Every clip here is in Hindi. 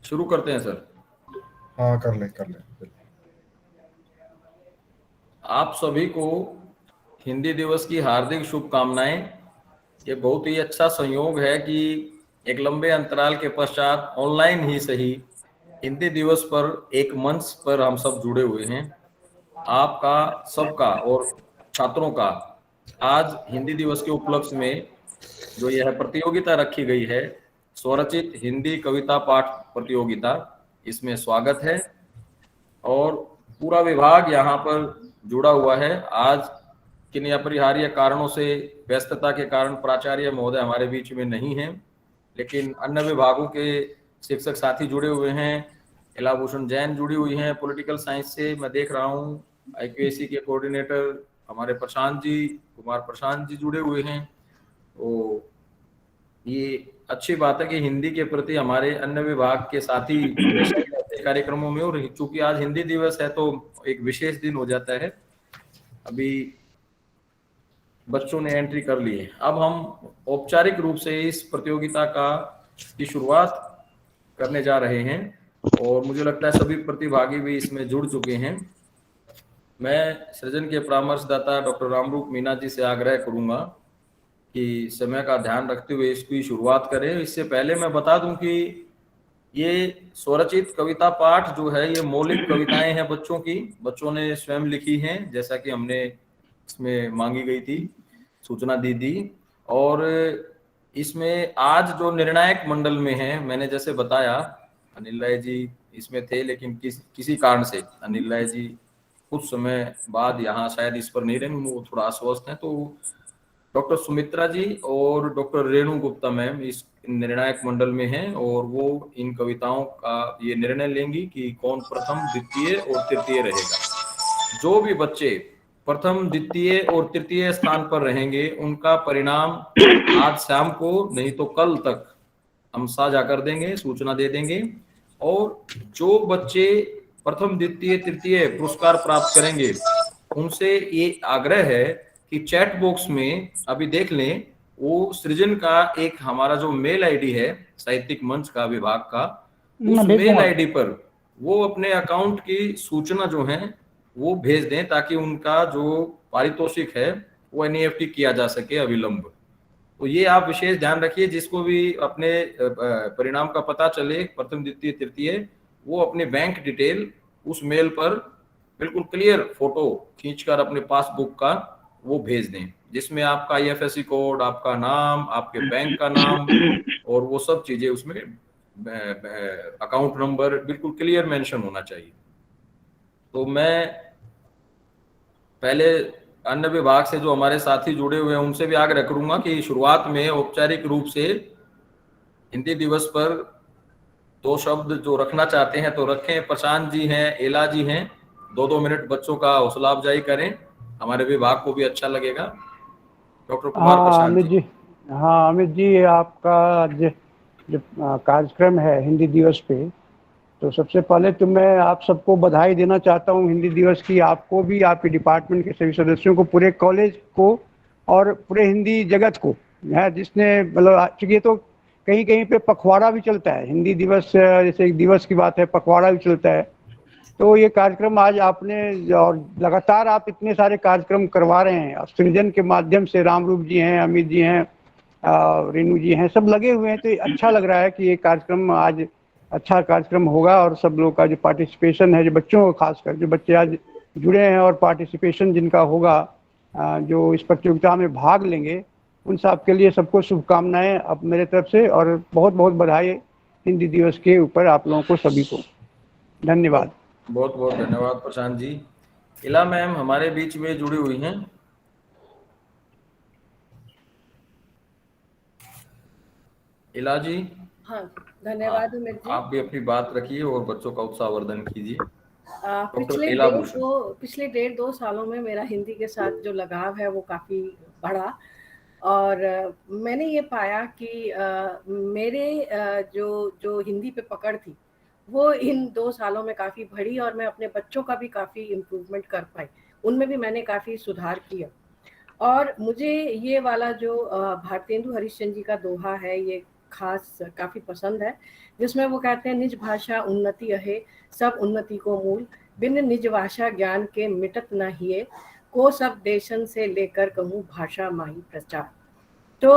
शुरू करते हैं सर। हाँ, कर ले कर ले। आप सभी को हिंदी दिवस की हार्दिक शुभकामनाएं। ये बहुत ही अच्छा संयोग है कि एक लंबे अंतराल के पश्चात ऑनलाइन ही सही हिंदी दिवस पर एक मंच पर हम सब जुड़े हुए हैं। आपका सबका और छात्रों का आज हिंदी दिवस के उपलक्ष्य में जो यह प्रतियोगिता रखी गई है, स्वरचित हिंदी कविता पाठ प्रतियोगिता, इसमें स्वागत है। और पूरा विभाग यहाँ पर जुड़ा हुआ है। आज किन्हीं अपरिहार्य कारणों से, व्यस्तता के कारण प्राचार्य महोदय हमारे बीच में नहीं हैं, लेकिन अन्य विभागों के शिक्षक साथी जुड़े हुए हैं। इलाभूषण जैन जुड़ी हुई हैं पॉलिटिकल साइंस से, मैं देख रहा हूँ। आईपीएससी के कोऑर्डिनेटर हमारे प्रशांत जी, कुमार प्रशांत जी जुड़े हुए हैं। तो ये अच्छी बात है कि हिंदी के प्रति हमारे अन्य विभाग के साथी हमेशा ही रहते हैं कार्यक्रमों में, और चूंकि आज हिंदी दिवस है तो एक विशेष दिन हो जाता है। अभी बच्चों ने एंट्री कर ली है। अब हम औपचारिक रूप से इस प्रतियोगिता का की शुरुआत करने जा रहे हैं, और मुझे लगता है सभी प्रतिभागी भी इसमें जुड़ चुके हैं। मैं सृजन के परामर्शदाता डॉक्टर रामरूप मीना जी से आग्रह करूंगा कि समय का ध्यान रखते हुए इसकी शुरुआत करें। इससे पहले मैं बता दूं कि ये स्वरचित कविता पाठ जो है, ये मौलिक कविताएं हैं बच्चों की, बच्चों ने स्वयं लिखी हैं, जैसा कि हमने इसमें मांगी गई थी, सूचना दी थी। और इसमें आज जो निर्णायक मंडल में हैं, मैंने जैसे बताया, अनिल राय जी इसमें थे, लेकिन किसी कारण से अनिल राय जी कुछ समय बाद यहाँ शायद इस पर नहीं रहेंगे, वो थोड़ा अस्वस्थ हैं। तो डॉक्टर सुमित्रा जी और डॉक्टर रेणु गुप्ता मैम इस निर्णायक मंडल में हैं, और वो इन कविताओं का ये निर्णय लेंगी कि कौन प्रथम, द्वितीय और तृतीय रहेगा। जो भी बच्चे प्रथम, द्वितीय और तृतीय स्थान पर रहेंगे, उनका परिणाम आज शाम को नहीं तो कल तक हम साझा कर देंगे, सूचना दे देंगे। और जो बच्चे प्रथम, द्वितीय, तृतीय पुरस्कार प्राप्त करेंगे, उनसे ये आग्रह है कि चैट बॉक्स में अभी देख लें, वो सृजन का एक हमारा जो मेल आईडी है साहित्यिक मंच का विभाग का, उस भेज मेल दूंगा। आईडी पर वो अपने अकाउंट की सूचना जो है वो भेज दें, ताकि उनका जो पारितोषिक है वो एनईएफटी किया जा सके अविलंब। तो ये आप विशेष ध्यान रखिए, जिसको भी अपने परिणाम का पता चले प्रथम, द्वितीय, तृतीय, वो अपने बैंक डिटेल उस मेल पर बिल्कुल क्लियर फोटो खींचकर अपने पासबुक का वो भेज दें, जिसमें आपका आईएफएससी कोड, आपका नाम, आपके बैंक का नाम और वो सब चीजें उसमें, अकाउंट नंबर बिल्कुल क्लियर मेंशन होना चाहिए। तो मैं पहले अन्य विभाग से जो हमारे साथी जुड़े हुए हैं उनसे भी आग्रह करूंगा कि शुरुआत में औपचारिक रूप से हिंदी दिवस पर दो शब्द जो रखना चाहते हैं तो रखें। प्रशांत जी हैं, एला जी हैं, 2-2 मिनट बच्चों का हौसला अफजाई करें, हमारे विभाग को भी अच्छा लगेगा। डॉक्टर कुमार हाँ प्रशांत अमित जी। जी। हाँ अमित जी, आपका जो कार्यक्रम है हिंदी दिवस पे, तो सबसे पहले तो मैं आप सबको बधाई देना चाहता हूँ हिंदी दिवस की। आपको भी, आपके डिपार्टमेंट के सभी सदस्यों को, पूरे कॉलेज को और पूरे हिंदी जगत को, है जिसने मतलब, चूंकि ये तो कहीं कहीं पे पखवाड़ा भी चलता है हिंदी दिवस, जैसे एक दिवस की बात है, पखवाड़ा भी चलता है। तो ये कार्यक्रम आज आपने, और लगातार आप इतने सारे कार्यक्रम करवा रहे हैं और सृजन के माध्यम से, रामरूप जी हैं, अमित जी हैं, रेणु जी हैं, सब लगे हुए हैं। तो अच्छा लग रहा है कि ये कार्यक्रम आज अच्छा कार्यक्रम होगा, और सब लोग का जो पार्टिसिपेशन है, जो बच्चों को, खासकर जो बच्चे आज जुड़े हैं और पार्टिसिपेशन जिनका होगा, जो इस प्रतियोगिता में भाग लेंगे, उन सब के लिए सबको शुभकामनाएं अब मेरे तरफ से, और बहुत बहुत बधाई हिंदी दिवस के ऊपर आप लोगों को सभी को। धन्यवाद। बहुत बहुत धन्यवाद प्रशांत जी। इला मैम हमारे बीच में जुड़ी हुई हैं। इला जी, हाँ, धन्यवाद अमित जी। आप भी अपनी बात रखिए और बच्चों का उत्साहवर्धन कीजिए। डॉक्टर पिछले इला भूषण। पिछले 1.5-2 सालों में मेरा हिंदी के साथ जो लगाव है वो काफ़ी बढ़ा, और मैंने ये पाया कि मेरे जो जो हिंदी पे पकड़ थी वो इन 2 सालों में काफ़ी बढ़ी, और मैं अपने बच्चों का भी काफ़ी इम्प्रूवमेंट कर पाई, उनमें भी मैंने काफ़ी सुधार किया। और मुझे ये वाला जो भारतेंदु हरिश्चंद्र जी का दोहा है, ये खास काफ़ी पसंद है, जिसमें वो कहते हैं निज भाषा उन्नति अहे, सब उन्नति को मूल, बिन निज भाषा ज्ञान के मिटत न हिए, को सब देशन से लेकर कहूँ भाषा माही प्रचार। तो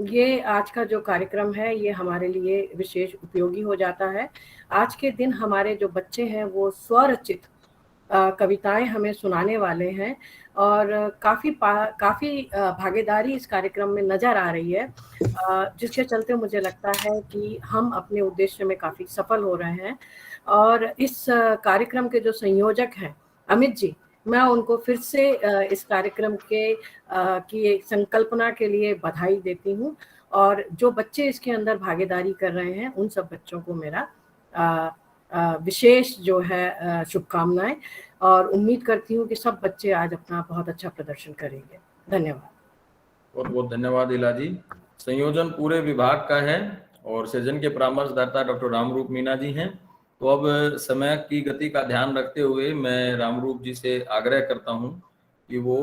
ये आज का जो कार्यक्रम है ये हमारे लिए विशेष उपयोगी हो जाता है। आज के दिन हमारे जो बच्चे हैं वो स्वरचित कविताएं हमें सुनाने वाले हैं और काफ़ी भागीदारी इस कार्यक्रम में नज़र आ रही है, जिसके चलते मुझे लगता है कि हम अपने उद्देश्य में काफ़ी सफल हो रहे हैं। और इस कार्यक्रम के जो संयोजक हैं अमित जी, मैं उनको फिर से इस कार्यक्रम की संकल्पना के लिए बधाई देती हूँ, और जो बच्चे इसके अंदर भागीदारी कर रहे हैं उन सब बच्चों को मेरा विशेष जो है शुभकामनाएं, और उम्मीद करती हूँ कि सब बच्चे आज अपना बहुत अच्छा प्रदर्शन करेंगे। धन्यवाद। बहुत बहुत धन्यवाद इला जी। संयोजन पूरे विभाग का है और सृजन के परामर्शदाता डॉक्टर रामरूप मीना जी हैं। तो अब समय की गति का ध्यान रखते हुए मैं रामरूप जी से आग्रह करता हूं कि वो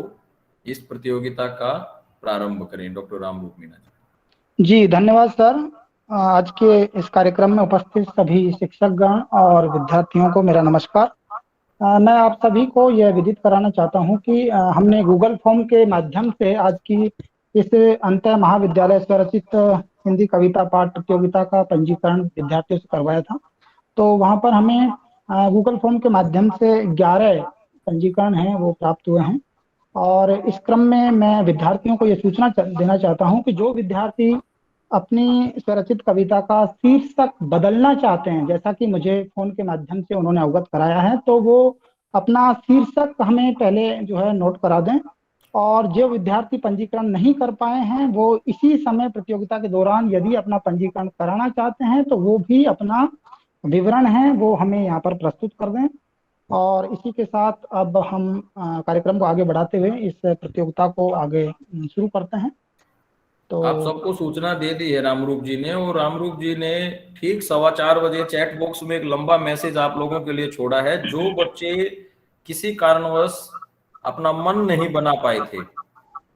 इस प्रतियोगिता का प्रारंभ करें। डॉक्टर रामरूप मीना जी। जी धन्यवाद सर। आज के इस कार्यक्रम में उपस्थित सभी शिक्षकगण और विद्यार्थियों को मेरा नमस्कार। मैं आप सभी को यह विदित कराना चाहता हूं कि हमने गूगल फॉर्म के माध्यम से आज की इस अंत महाविद्यालय स्वरचित हिंदी कविता पाठ प्रतियोगिता का पंजीकरण विद्यार्थियों से करवाया था। तो वहां पर हमें गूगल फॉर्म के माध्यम से 11 पंजीकरण हैं वो प्राप्त हुए हैं, और इस क्रम में मैं विद्यार्थियों को यह सूचना देना चाहता हूं कि जो विद्यार्थी अपनी स्वरचित कविता का शीर्षक बदलना चाहते हैं, जैसा कि मुझे फोन के माध्यम से उन्होंने अवगत कराया है, तो वो अपना शीर्षक हमें पहले जो है नोट करा दें, और जो विद्यार्थी पंजीकरण नहीं कर पाए हैं वो इसी समय प्रतियोगिता के दौरान यदि अपना पंजीकरण कराना चाहते हैं तो वो भी अपना विवरण है वो हमें यहाँ पर प्रस्तुत कर दें। और इसी के साथ अब हम कार्यक्रम को आगे बढ़ाते हुए इस प्रतियोगिता को आगे शुरू करते हैं। तो आप सबको सूचना दे दी है रामरूप जी ने, और रामरूप जी ने ठीक 4:15 बजे चैट बॉक्स में एक लंबा मैसेज आप लोगों के लिए छोड़ा है। जो बच्चे किसी कारणवश अपना मन नहीं बना पाए थे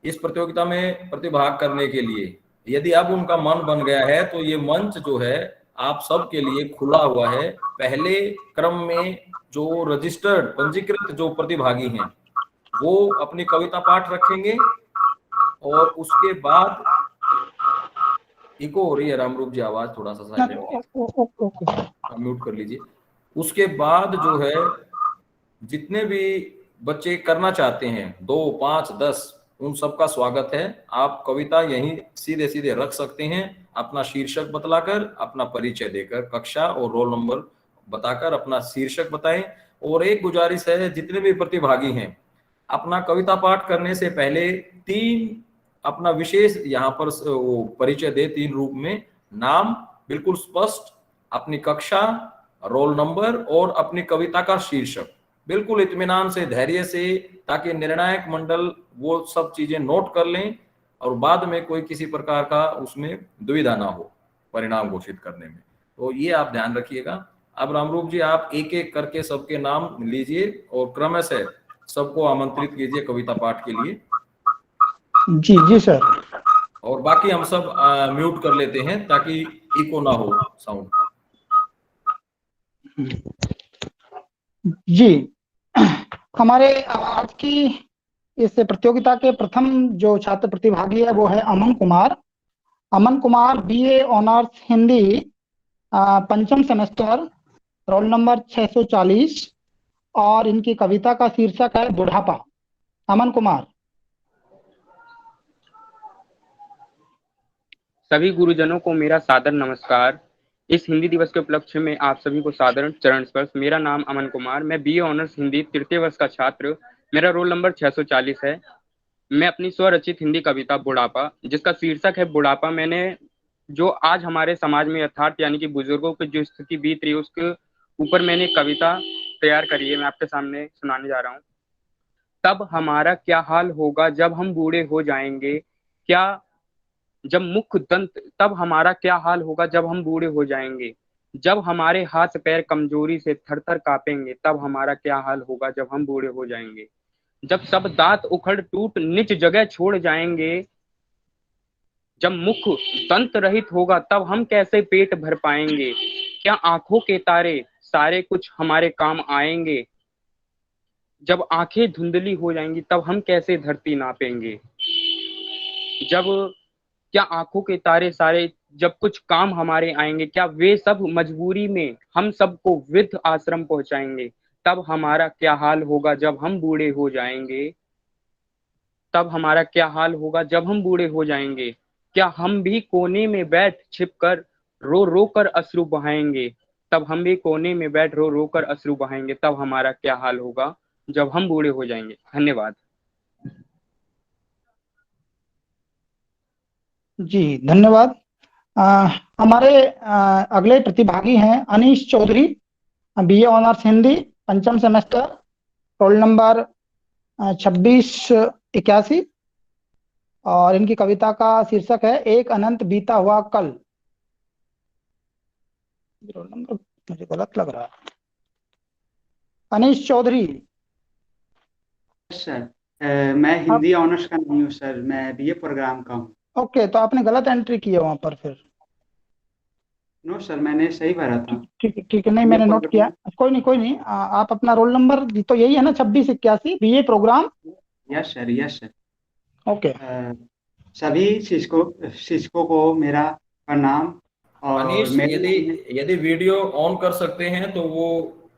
इस प्रतियोगिता में प्रतिभाग करने के लिए, यदि अब उनका मन बन गया है तो ये मंच जो है आप सब के लिए खुला हुआ है। पहले क्रम में जो रजिस्टर्ड पंजीकृत जो प्रतिभागी हैं वो अपनी कविता पाठ रखेंगे, और उसके बाद इको हो रही है रामरूप जी, आवाज थोड़ा सा साइलेंट म्यूट कर लीजिए। उसके बाद जो है जितने भी बच्चे करना चाहते हैं 2, 5, 10 उन सबका स्वागत है। आप कविता यहीं सीधे सीधे रख सकते हैं, अपना शीर्षक बतलाकर, अपना परिचय देकर, कक्षा और रोल नंबर बताकर अपना शीर्षक बताएं। और एक गुजारिश है, जितने भी प्रतिभागी हैं अपना कविता पाठ करने से पहले 3 अपना विशेष यहाँ पर वो परिचय दे, 3 रूप में, नाम बिल्कुल स्पष्ट, अपनी कक्षा, रोल नंबर और अपनी कविता का शीर्षक, बिल्कुल इत्मीनान से, धैर्य से, ताकि निर्णायक मंडल वो सब चीजें नोट कर लें और बाद में कोई किसी प्रकार का उसमें दुविधा ना हो परिणाम घोषित करने में। तो ये आप ध्यान रखिएगा। अब रामरूप जी आप एक एक करके सबके नाम लीजिए और क्रमशः सबको आमंत्रित कीजिए कविता पाठ के लिए। जी जी सर। और बाकी हम सब म्यूट कर लेते हैं ताकि इको ना हो साउंड। जी हमारे आज की इस प्रतियोगिता के प्रथम जो छात्र प्रतिभागी है वो है अमन कुमार। अमन कुमार बीए ऑनर्स हिंदी, पंचम सेमेस्टर, रोल नंबर 640, और इनकी कविता का शीर्षक है बुढ़ापा। अमन कुमार। सभी गुरुजनों को मेरा सादर नमस्कार। इस हिंदी दिवस के उपलक्ष्य में आप सभी को सादर चरण स्पर्श। मेरा नाम अमन कुमार, मैं बीए ऑनर्स हिंदी तृतीय वर्ष का छात्र, मेरा रोल नंबर 640 है। मैं अपनी स्वरचित हिंदी कविता बुढ़ापा, जिसका शीर्षक है बुढ़ापा, मैंने जो आज हमारे समाज में यथार्थ यानी कि बुजुर्गों की जो स्थिति बीत रही है उसके ऊपर मैंने कविता तैयार करी है, मैं आपके सामने सुनाने जा रहा हूँ। तब हमारा क्या हाल होगा जब हम बूढ़े हो जाएंगे, क्या जब मुख दंत, तब हमारा क्या हाल होगा जब हम बूढ़े हो जाएंगे, जब हमारे हाथ पैर कमजोरी से थरथर कांपेंगे, तब हमारा क्या हाल होगा जब हम बूढ़े हो जाएंगे, जब सब दांत उखड़ टूट निच जगह छोड़ जाएंगे, जब मुख दंत रहित होगा तब हम कैसे पेट भर पाएंगे? क्या आंखों के तारे सारे कुछ हमारे काम आएंगे? जब आंखें धुंधली हो जाएंगी तब हम कैसे धरती नापेंगे? जब क्या आंखों के तारे सारे जब कुछ काम हमारे आएंगे, क्या वे सब मजबूरी में हम सबको वृद्ध आश्रम पहुंचाएंगे? तब हमारा क्या हाल होगा जब हम बूढ़े हो जाएंगे? तब हमारा क्या हाल होगा जब हम बूढ़े हो जाएंगे? क्या हम भी कोने में बैठ छिपकर रो रो कर अश्रु बहाएंगे? तब हम भी कोने में बैठ रो रो कर अश्रु बहाएंगे। तब हमारा क्या हाल होगा जब हम बूढ़े हो जाएंगे। धन्यवाद। जी धन्यवाद। हमारे अगले प्रतिभागी हैं अनीश चौधरी, बीए ऑनर्स हिंदी, पंचम सेमेस्टर, रोल नंबर 2681, और इनकी कविता का शीर्षक है एक अनंत बीता हुआ कल। रोल नंबर मुझे गलत लग रहा है। अनीश चौधरी। सर मैं हिंदी ऑनर्स का नहीं हूँ सर, मैं बीए प्रोग्राम का हूँ। ओके, तो आपने गलत एंट्री की है वहां पर फिर। नो सर, मैंने सही भरा था। ठीक है, नहीं मैंने नोट किया। कोई नहीं, आप अपना रोल नंबर तो यही है ना, 2681, BA program. Yes sir. Okay. सभी शिक्षकों को मेरा प्रणाम। और अनीश, यदि वीडियो ऑन कर सकते हैं तो वो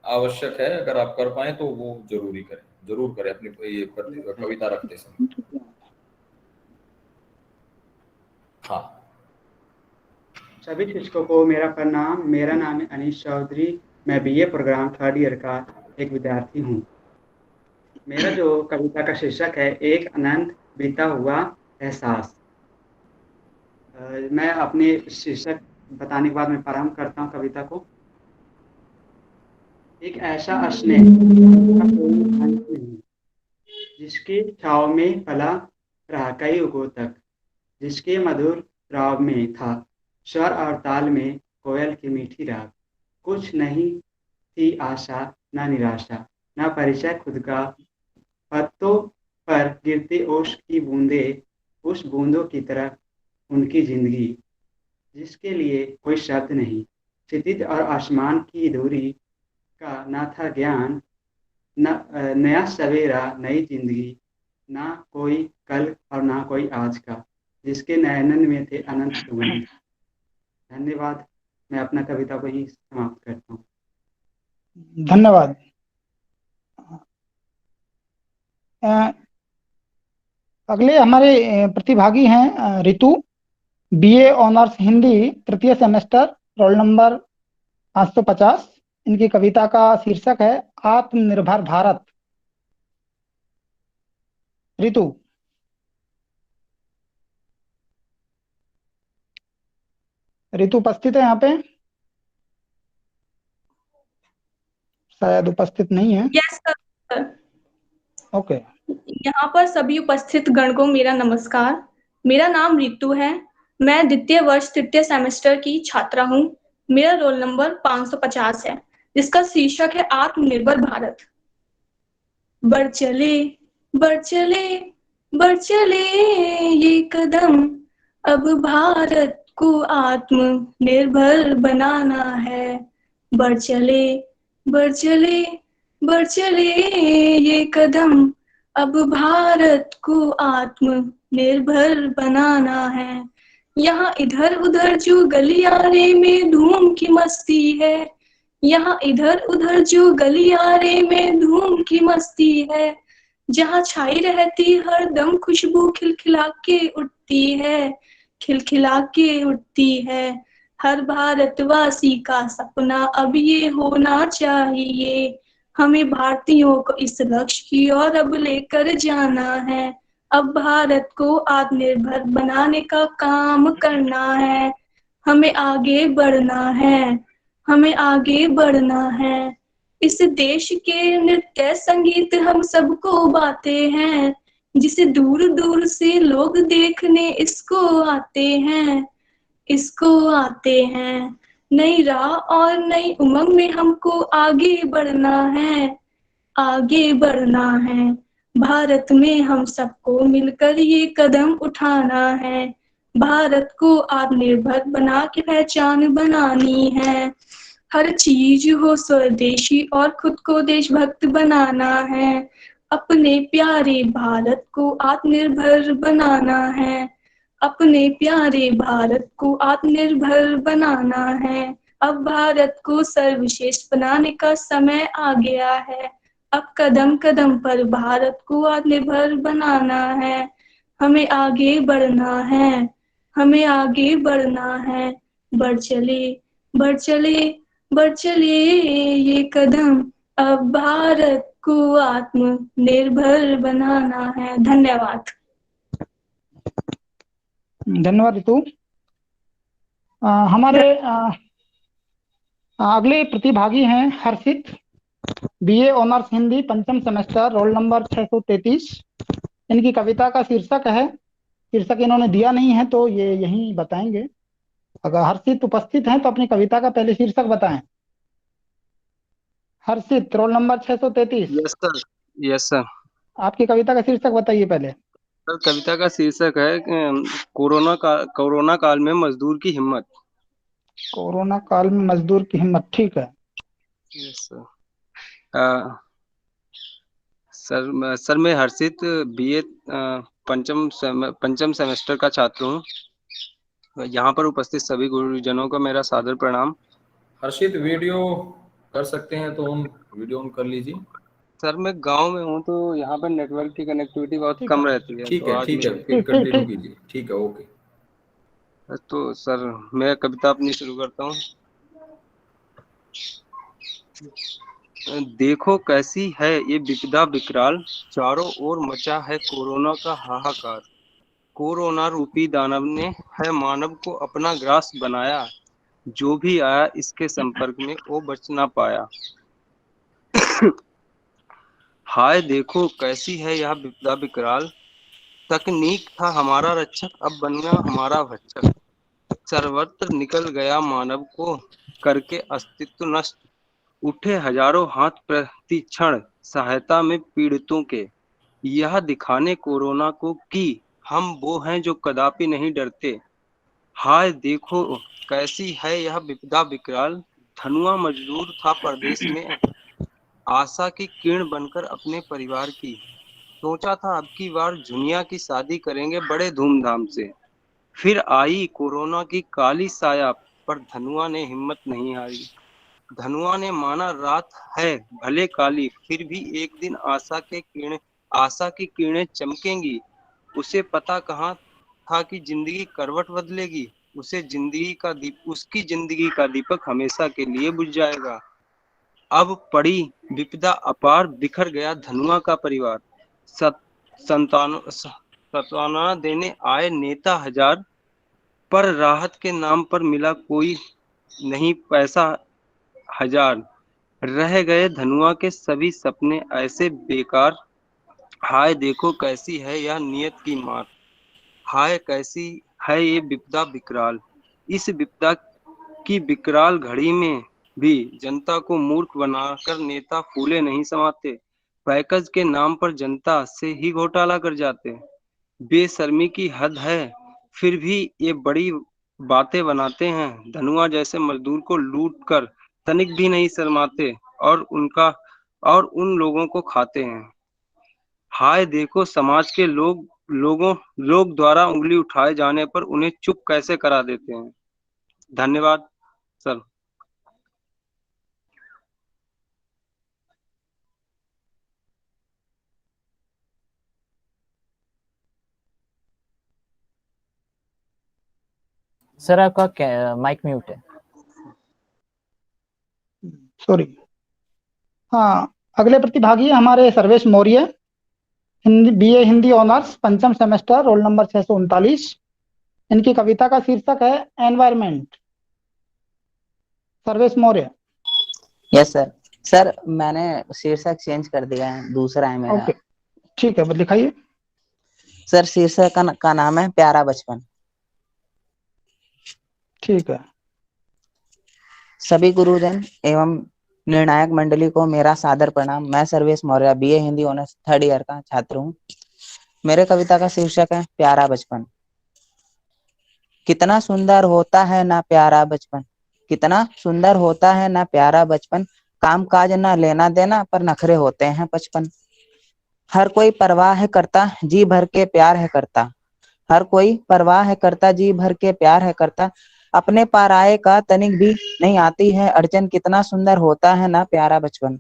आवश्यक है, अगर आप कर पाए तो वो जरूर करें अपनी ये कविता रखते समय। हाँ। सभी शिक्षकों को मेरा प्रणाम। मेरा नाम है अनीश चौधरी, मैं बीए प्रोग्राम 3rd ईयर का एक विद्यार्थी हूँ। मेरा जो कविता का शीर्षक है एक अनंत बीता हुआ एहसास। मैं अपने शीर्षक बताने के बाद मैं प्रारंभ करता हूँ कविता को। एक ऐसा स्नेह जिसका कोई अंत नहीं, जिसकी छाव में पला रहा कई युगों तक, जिसके मधुर राव में था स्वर और ताल में कोयल की मीठी राग। कुछ नहीं थी आशा न निराशा, न परिचय खुद का। पत्तों पर गिरती ओस की बूंदे, उस बूंदों की तरह उनकी जिंदगी, जिसके लिए कोई शब्द नहीं। क्षितिज और आसमान की दूरी का ना था ज्ञान, न नया सवेरा नई जिंदगी, ना कोई कल और ना कोई आज का, जिसके नयनन में थे अनंत सुगंध। धन्यवाद। मैं अपना कविता को ही समाप्त करता हूँ। धन्यवाद। अगले हमारे प्रतिभागी हैं ऋतु, बीए ऑनर्स हिंदी, तृतीय सेमेस्टर, रोल नंबर 550। इनकी कविता का शीर्षक है आत्मनिर्भर भारत। ऋतु। ऋतु उपस्थित है यहाँ पे? शायद उपस्थित नहीं है। Yes sir. ओके। यहाँ पर सभी उपस्थित गण को मेरा नमस्कार। मेरा नाम ऋतु है। मैं द्वितीय वर्ष तृतीय सेमेस्टर की छात्रा हूँ। मेरा रोल नंबर 550 है, जिसका शीर्षक है आत्मनिर्भर भारत। बढ़ चले बढ़ चले बढ़ चले ये कदम, अब भारत को आत्मनिर्भर बनाना है। बढ़ चले बढ़ चले बढ़ चले ये कदम, अब भारत को आत्मनिर्भर बनाना है। यहाँ इधर उधर जो गलियारे में धूम की मस्ती है, यहाँ इधर उधर जो गलियारे में धूम की मस्ती है, जहाँ छाई रहती हर दम खुशबू खिलखिला के उठती है, खिलखिला के उठती है। हर भारतवासी का सपना अब ये होना चाहिए, हमें भारतीयों को इस लक्ष्य की ओर अब लेकर जाना है। अब भारत को आत्मनिर्भर बनाने का काम करना है, हमें आगे बढ़ना है, हमें आगे बढ़ना है। इस देश के नृत्य संगीत हम सबको बाते हैं, जिसे दूर दूर से लोग देखने इसको आते हैं, इसको आते हैं। नई राह और नई उमंग में हमको आगे बढ़ना है, आगे बढ़ना है। भारत में हम सबको मिलकर ये कदम उठाना है, भारत को आत्मनिर्भर बना के पहचान बनानी है। हर चीज हो स्वदेशी और खुद को देशभक्त बनाना है। अपने प्यारे भारत को आत्मनिर्भर बनाना है। अपने प्यारे भारत को आत्मनिर्भर बनाना है। अब भारत को सर्वश्रेष्ठ बनाने का समय आ गया है। अब कदम कदम पर भारत को आत्मनिर्भर बनाना है। हमें आगे बढ़ना है। हमें आगे बढ़ना है। बढ़ चले, बढ़ चले, बढ़ चले ये कदम। अब भारत को आत्मनिर्भर बनाना है। धन्यवाद। धन्यवाद ऋतु। हमारे अगले प्रतिभागी हैं हर्षित, बीए ऑनर्स हिंदी, पंचम सेमेस्टर, रोल नंबर 633। इनकी कविता का शीर्षक है, शीर्षक इन्होंने दिया नहीं है तो ये यहीं बताएंगे। अगर हर्षित उपस्थित हैं तो अपनी कविता का पहले शीर्षक बताएं। Harshit, roll number 633। Yes sir. Yes sir. आपकी कविता का शीर्षक बताइए पहले। सर कविता का शीर्षक है कोरोना काल में मजदूर की हिम्मत। कोरोना काल में मजदूर की हिम्मत, ठीक है। Yes sir. सर मैं हर्षित बीए पंचम सेमेस्टर का छात्र हूँ। यहाँ पर उपस्थित सभी गुरुजनों को मेरा सादर प्रणाम। हर्षित, वीडियो कर सकते हैं तो वीडियो ऑन कर लीजिए। सर मैं गांव में हूँ तो यहाँ पर नेटवर्क की कनेक्टिविटी बहुत कम रहती है। ठीक है, आज ठीक है, मेरी- फिर कंटिन्यू कीजिए। ठीक है, ओके। तो सर मैं कविता अपनी शुरू करता हूँ। देखो कैसी है ये विपदा विकराल, चारों ओर मचा है कोरोना का हाहाकार। कोरोना रूपी दानव ने है मानव को अपना ग्रास बनाया, जो भी आया इसके संपर्क में वो बच ना पाया। हाय देखो कैसी है यह विपदा विकराल, तकनीक था हमारा रक्षक अब बन गया हमारा भक्षक। सर्वत्र निकल गया मानव को करके अस्तित्व नष्ट, उठे हजारों हाथ प्रति क्षण सहायता में पीड़ितों के। यह दिखाने कोरोना को कि हम वो हैं जो कदापि नहीं डरते। हाय देखो कैसी है यह विपदा विकराल, धनुआ मजदूर था परदेश में, आशा की किरण बनकर अपने परिवार की। सोचा था अब की बार झुनिया की शादी करेंगे बड़े धूमधाम से। फिर आई कोरोना की काली साया, पर धनुआ ने हिम्मत नहीं हारी। धनुआ ने माना रात है भले काली, फिर भी एक दिन आशा की किरणें चमकेंगी। उसे पता कहाँ था कि जिंदगी करवट बदलेगी, उसकी जिंदगी का दीपक हमेशा के लिए बुझ जाएगा। अब पड़ी विपदा अपार, बिखर गया धनुआ का परिवार। सांत्वना देने आए नेता हजार, पर राहत के नाम पर मिला कोई नहीं पैसा हजार। रह गए धनुआ के सभी सपने ऐसे बेकार। हाय देखो कैसी है यह नियत की मार, हाय कैसी है ये विपदा विकराल। इस विपदा की विकराल घड़ी में भी जनता को मूर्ख बनाकर नेता फूले नहीं समाते। पैकेज के नाम पर जनता से ही घोटाला कर जाते। बेशर्मी की हद है, फिर भी ये बड़ी बातें बनाते हैं। धनुआ जैसे मजदूर को लूट कर तनिक भी नहीं शर्माते और उन लोगों को खाते हैं। हाय देखो समाज के लोग द्वारा उंगली उठाए जाने पर उन्हें चुप कैसे करा देते हैं। धन्यवाद सर। सर आपका माइक म्यूट है। सॉरी। हाँ, अगले प्रतिभागी हमारे सर्वेश मौर्य, हिंदी बीए हिंदी ऑनर्स, पंचम सेमेस्टर, रोल नंबर 639। इनकी कविता का शीर्षक है environment. Sarvesh Maurya. Yes sir. Sir मैंने शीर्षक चेंज कर दिया है, दूसरा है मेरा। ओके, ठीक है, लिखाइए। सर शीर्षक का नाम है प्यारा बचपन। ठीक है। सभी गुरुजन एवं निर्णायक मंडली को मेरा सादर प्रणाम। मैं Sarvesh Maurya BA Hindi honours 3rd year का छात्र हूँ। मेरे कविता का शीर्षक है प्यारा बचपन। कितना सुंदर होता है ना प्यारा बचपन, कितना सुंदर होता है ना प्यारा बचपन, काम काज ना लेना देना पर नखरे होते हैं 55। हर कोई परवाह है करता, जी भर के प्यार है करता, हर कोई परवाह है करता, जी भर के प्यार है करता, अपने पाराए का तनिक भी नहीं आती है अड़चन, कितना सुंदर होता है ना प्यारा बचपन।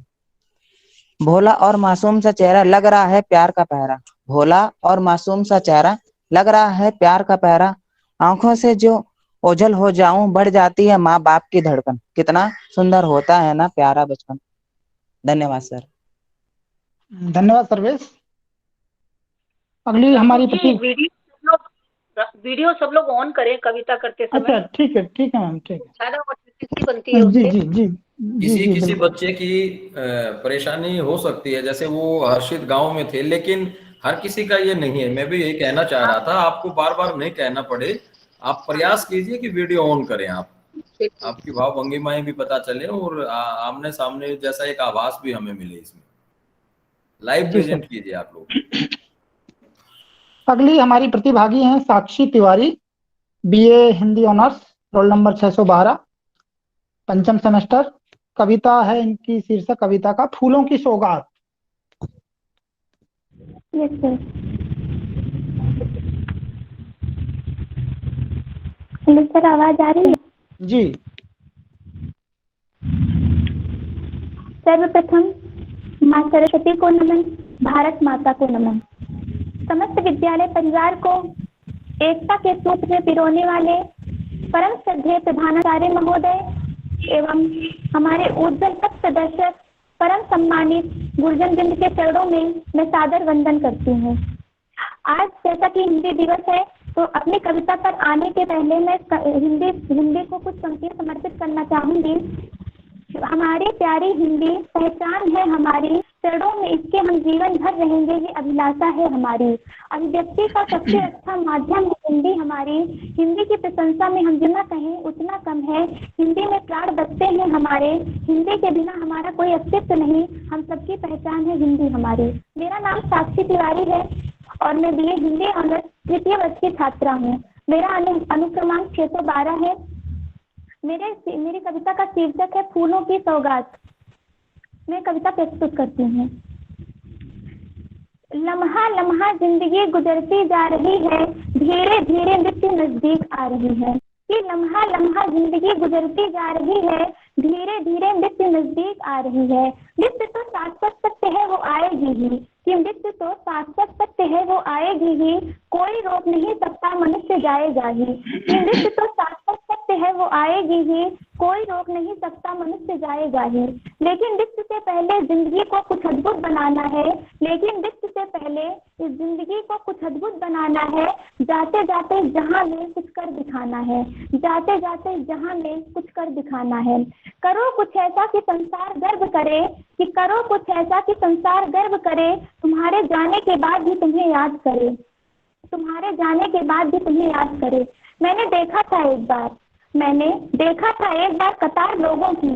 भोला और मासूम सा चेहरा लग रहा है प्यार का पहरा, भोला और मासूम सा चेहरा लग रहा है प्यार का पहरा, आंखों से जो ओझल हो जाऊं बढ़ जाती है माँ बाप की धड़कन, कितना सुंदर होता है ना प्यारा बचपन। धन्यवाद सर। धन्यवाद सर्वेश। अगली हमारी प्रति वीडियो सब लोग ऑन करें कविता करते समय। अच्छा ठीक है मैम, ठीक है। ज्यादा ऑथेंटिसिटी बनती है जी उससे। जी जी किसी किसी बिल्कुल। बच्चे की परेशानी हो सकती है, जैसे वो हर्षित गांव में थे, लेकिन हर किसी का ये नहीं है। मैं भी यही कहना चाह रहा था, आपको बार बार नहीं कहना पड़े, आप प्रयास कीजिए कि वीडियो ऑन करें, आप आपकी भाव भंगिमाएं भी पता चले और आमने सामने जैसा एक आभास भी हमें मिले। इसमें लाइव जी सर। प्रेजेंट कीजिए आप लोग। अगली हमारी प्रतिभागी हैं Sakshi Tiwari, BA Hindi honours, roll number 612, पंचम सेमेस्टर। कविता है इनकी, शीर्षक कविता का फूलों की सौगात। Yes sir. हेलो सर, आवाज आ रही है? जी। सर्वप्रथम माँ सरस्वती को नमन, भारत माता को नमन। समस्त विद्यालय परिवार को एकता के सूत्र में पिरोने वाले परम श्रद्धेय प्रधानाचार्य महोदय एवं हमारे उज्जवल पथ प्रदर्शक परम सम्मानित गुरुजन वृंद के चरणों में मैं सादर वंदन करती हूँ। आज जैसा कि हिंदी दिवस है, तो अपनी कविता पर आने के पहले मैं हिंदी को कुछ पंक्तियां समर्पित करना चाहूंगी। हमारी प्यारी हिंदी पहचान है हमारी, चरणों में इसके हम जीवन भर रहेंगे, ये अभिलाषा है हमारी। अभिव्यक्ति का सबसे अच्छा माध्यम है हिंदी हमारी, हिंदी की प्रशंसा में हम जितना कहें उतना कम है। हिंदी में प्राण बसते हैं हमारे, हिंदी के बिना हमारा कोई अस्तित्व नहीं, हम सबकी पहचान है हिंदी हमारी। मेरा नाम साक्षी तिवारी है और मैं बीए हिंदी ऑनर्स तृतीय वर्ष की छात्रा हूँ। मेरा अनुक्रमांक 612 है। मेरी कविता का शीर्षक है फूलों की सौगात। मैं कविता प्रस्तुत करती हूँ। लम्हा लम्हा जिंदगी गुजरती जा रही है, धीरे धीरे मृत्यु नजदीक आ रही है। कि लम्हा लम्हा जिंदगी गुजरती जा रही है, धीरे धीरे मृत्यु नजदीक आ रही है। मृत्यु तो शाश्वत सत्य है, वो आएगी ही, कि मृत्यु तो शाश्वत सत्य है, वो आएगी ही, कोई रोक नहीं सकता मनुष्य जाएगा ही। कि मृत्यु तो शाश्वत सत्य है, वो आएगी ही, कोई रोक नहीं सकता मनुष्य जाएगा ही। लेकिन मृत्यु से पहले जिंदगी को कुछ अद्भुत बनाना है, लेकिन मृत्यु से पहले इस जिंदगी को कुछ अद्भुत बनाना है। जाते जाते जहां में कुछ कर दिखाना है, जाते जाते जहां में कुछ कर दिखाना है। करो कुछ ऐसा कि संसार गर्व करे, कि करो कुछ ऐसा कि संसार गर्व करे, तुम्हारे जाने के बाद भी तुम्हें याद करे, तुम्हारे जाने के बाद भी तुम्हें याद करे। मैंने देखा था एक बार कतार लोगों की,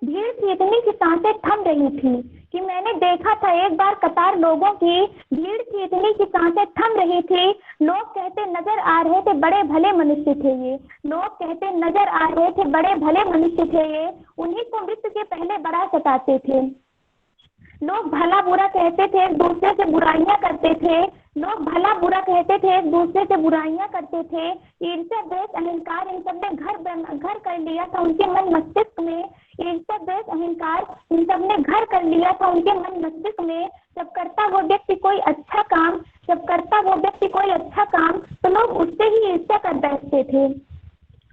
भीड़ थी इतनी कि सांसें थम रही थी। कि मैंने देखा था एक बार कतार लोगों की, भीड़ थी इतनी कि सांसें थम रही थी। लोग कहते नजर आ रहे थे बड़े भले मनुष्य थे ये, लोग कहते नजर आ रहे थे बड़े भले मनुष्य थे ये, उन्हीं को मृत्यु के पहले बड़ा सताते थे। लोग भला बुरा कहते थे, एक दूसरे से बुराइयां करते थे। लोग भला बुरा कहते थे, एक दूसरे से बुराइयां करते थे। ईर्ष्या द्वेष अहंकार इन सब ने घर कर लिया था उनके मन मस्तिष्क में। ईर्ष्या द्वेष अहंकार इन सब ने घर कर लिया था उनके मन मस्तिष्क में। जब करता वो व्यक्ति कोई अच्छा काम, तो लोग उससे ही ईर्ष्या कर बैठते थे।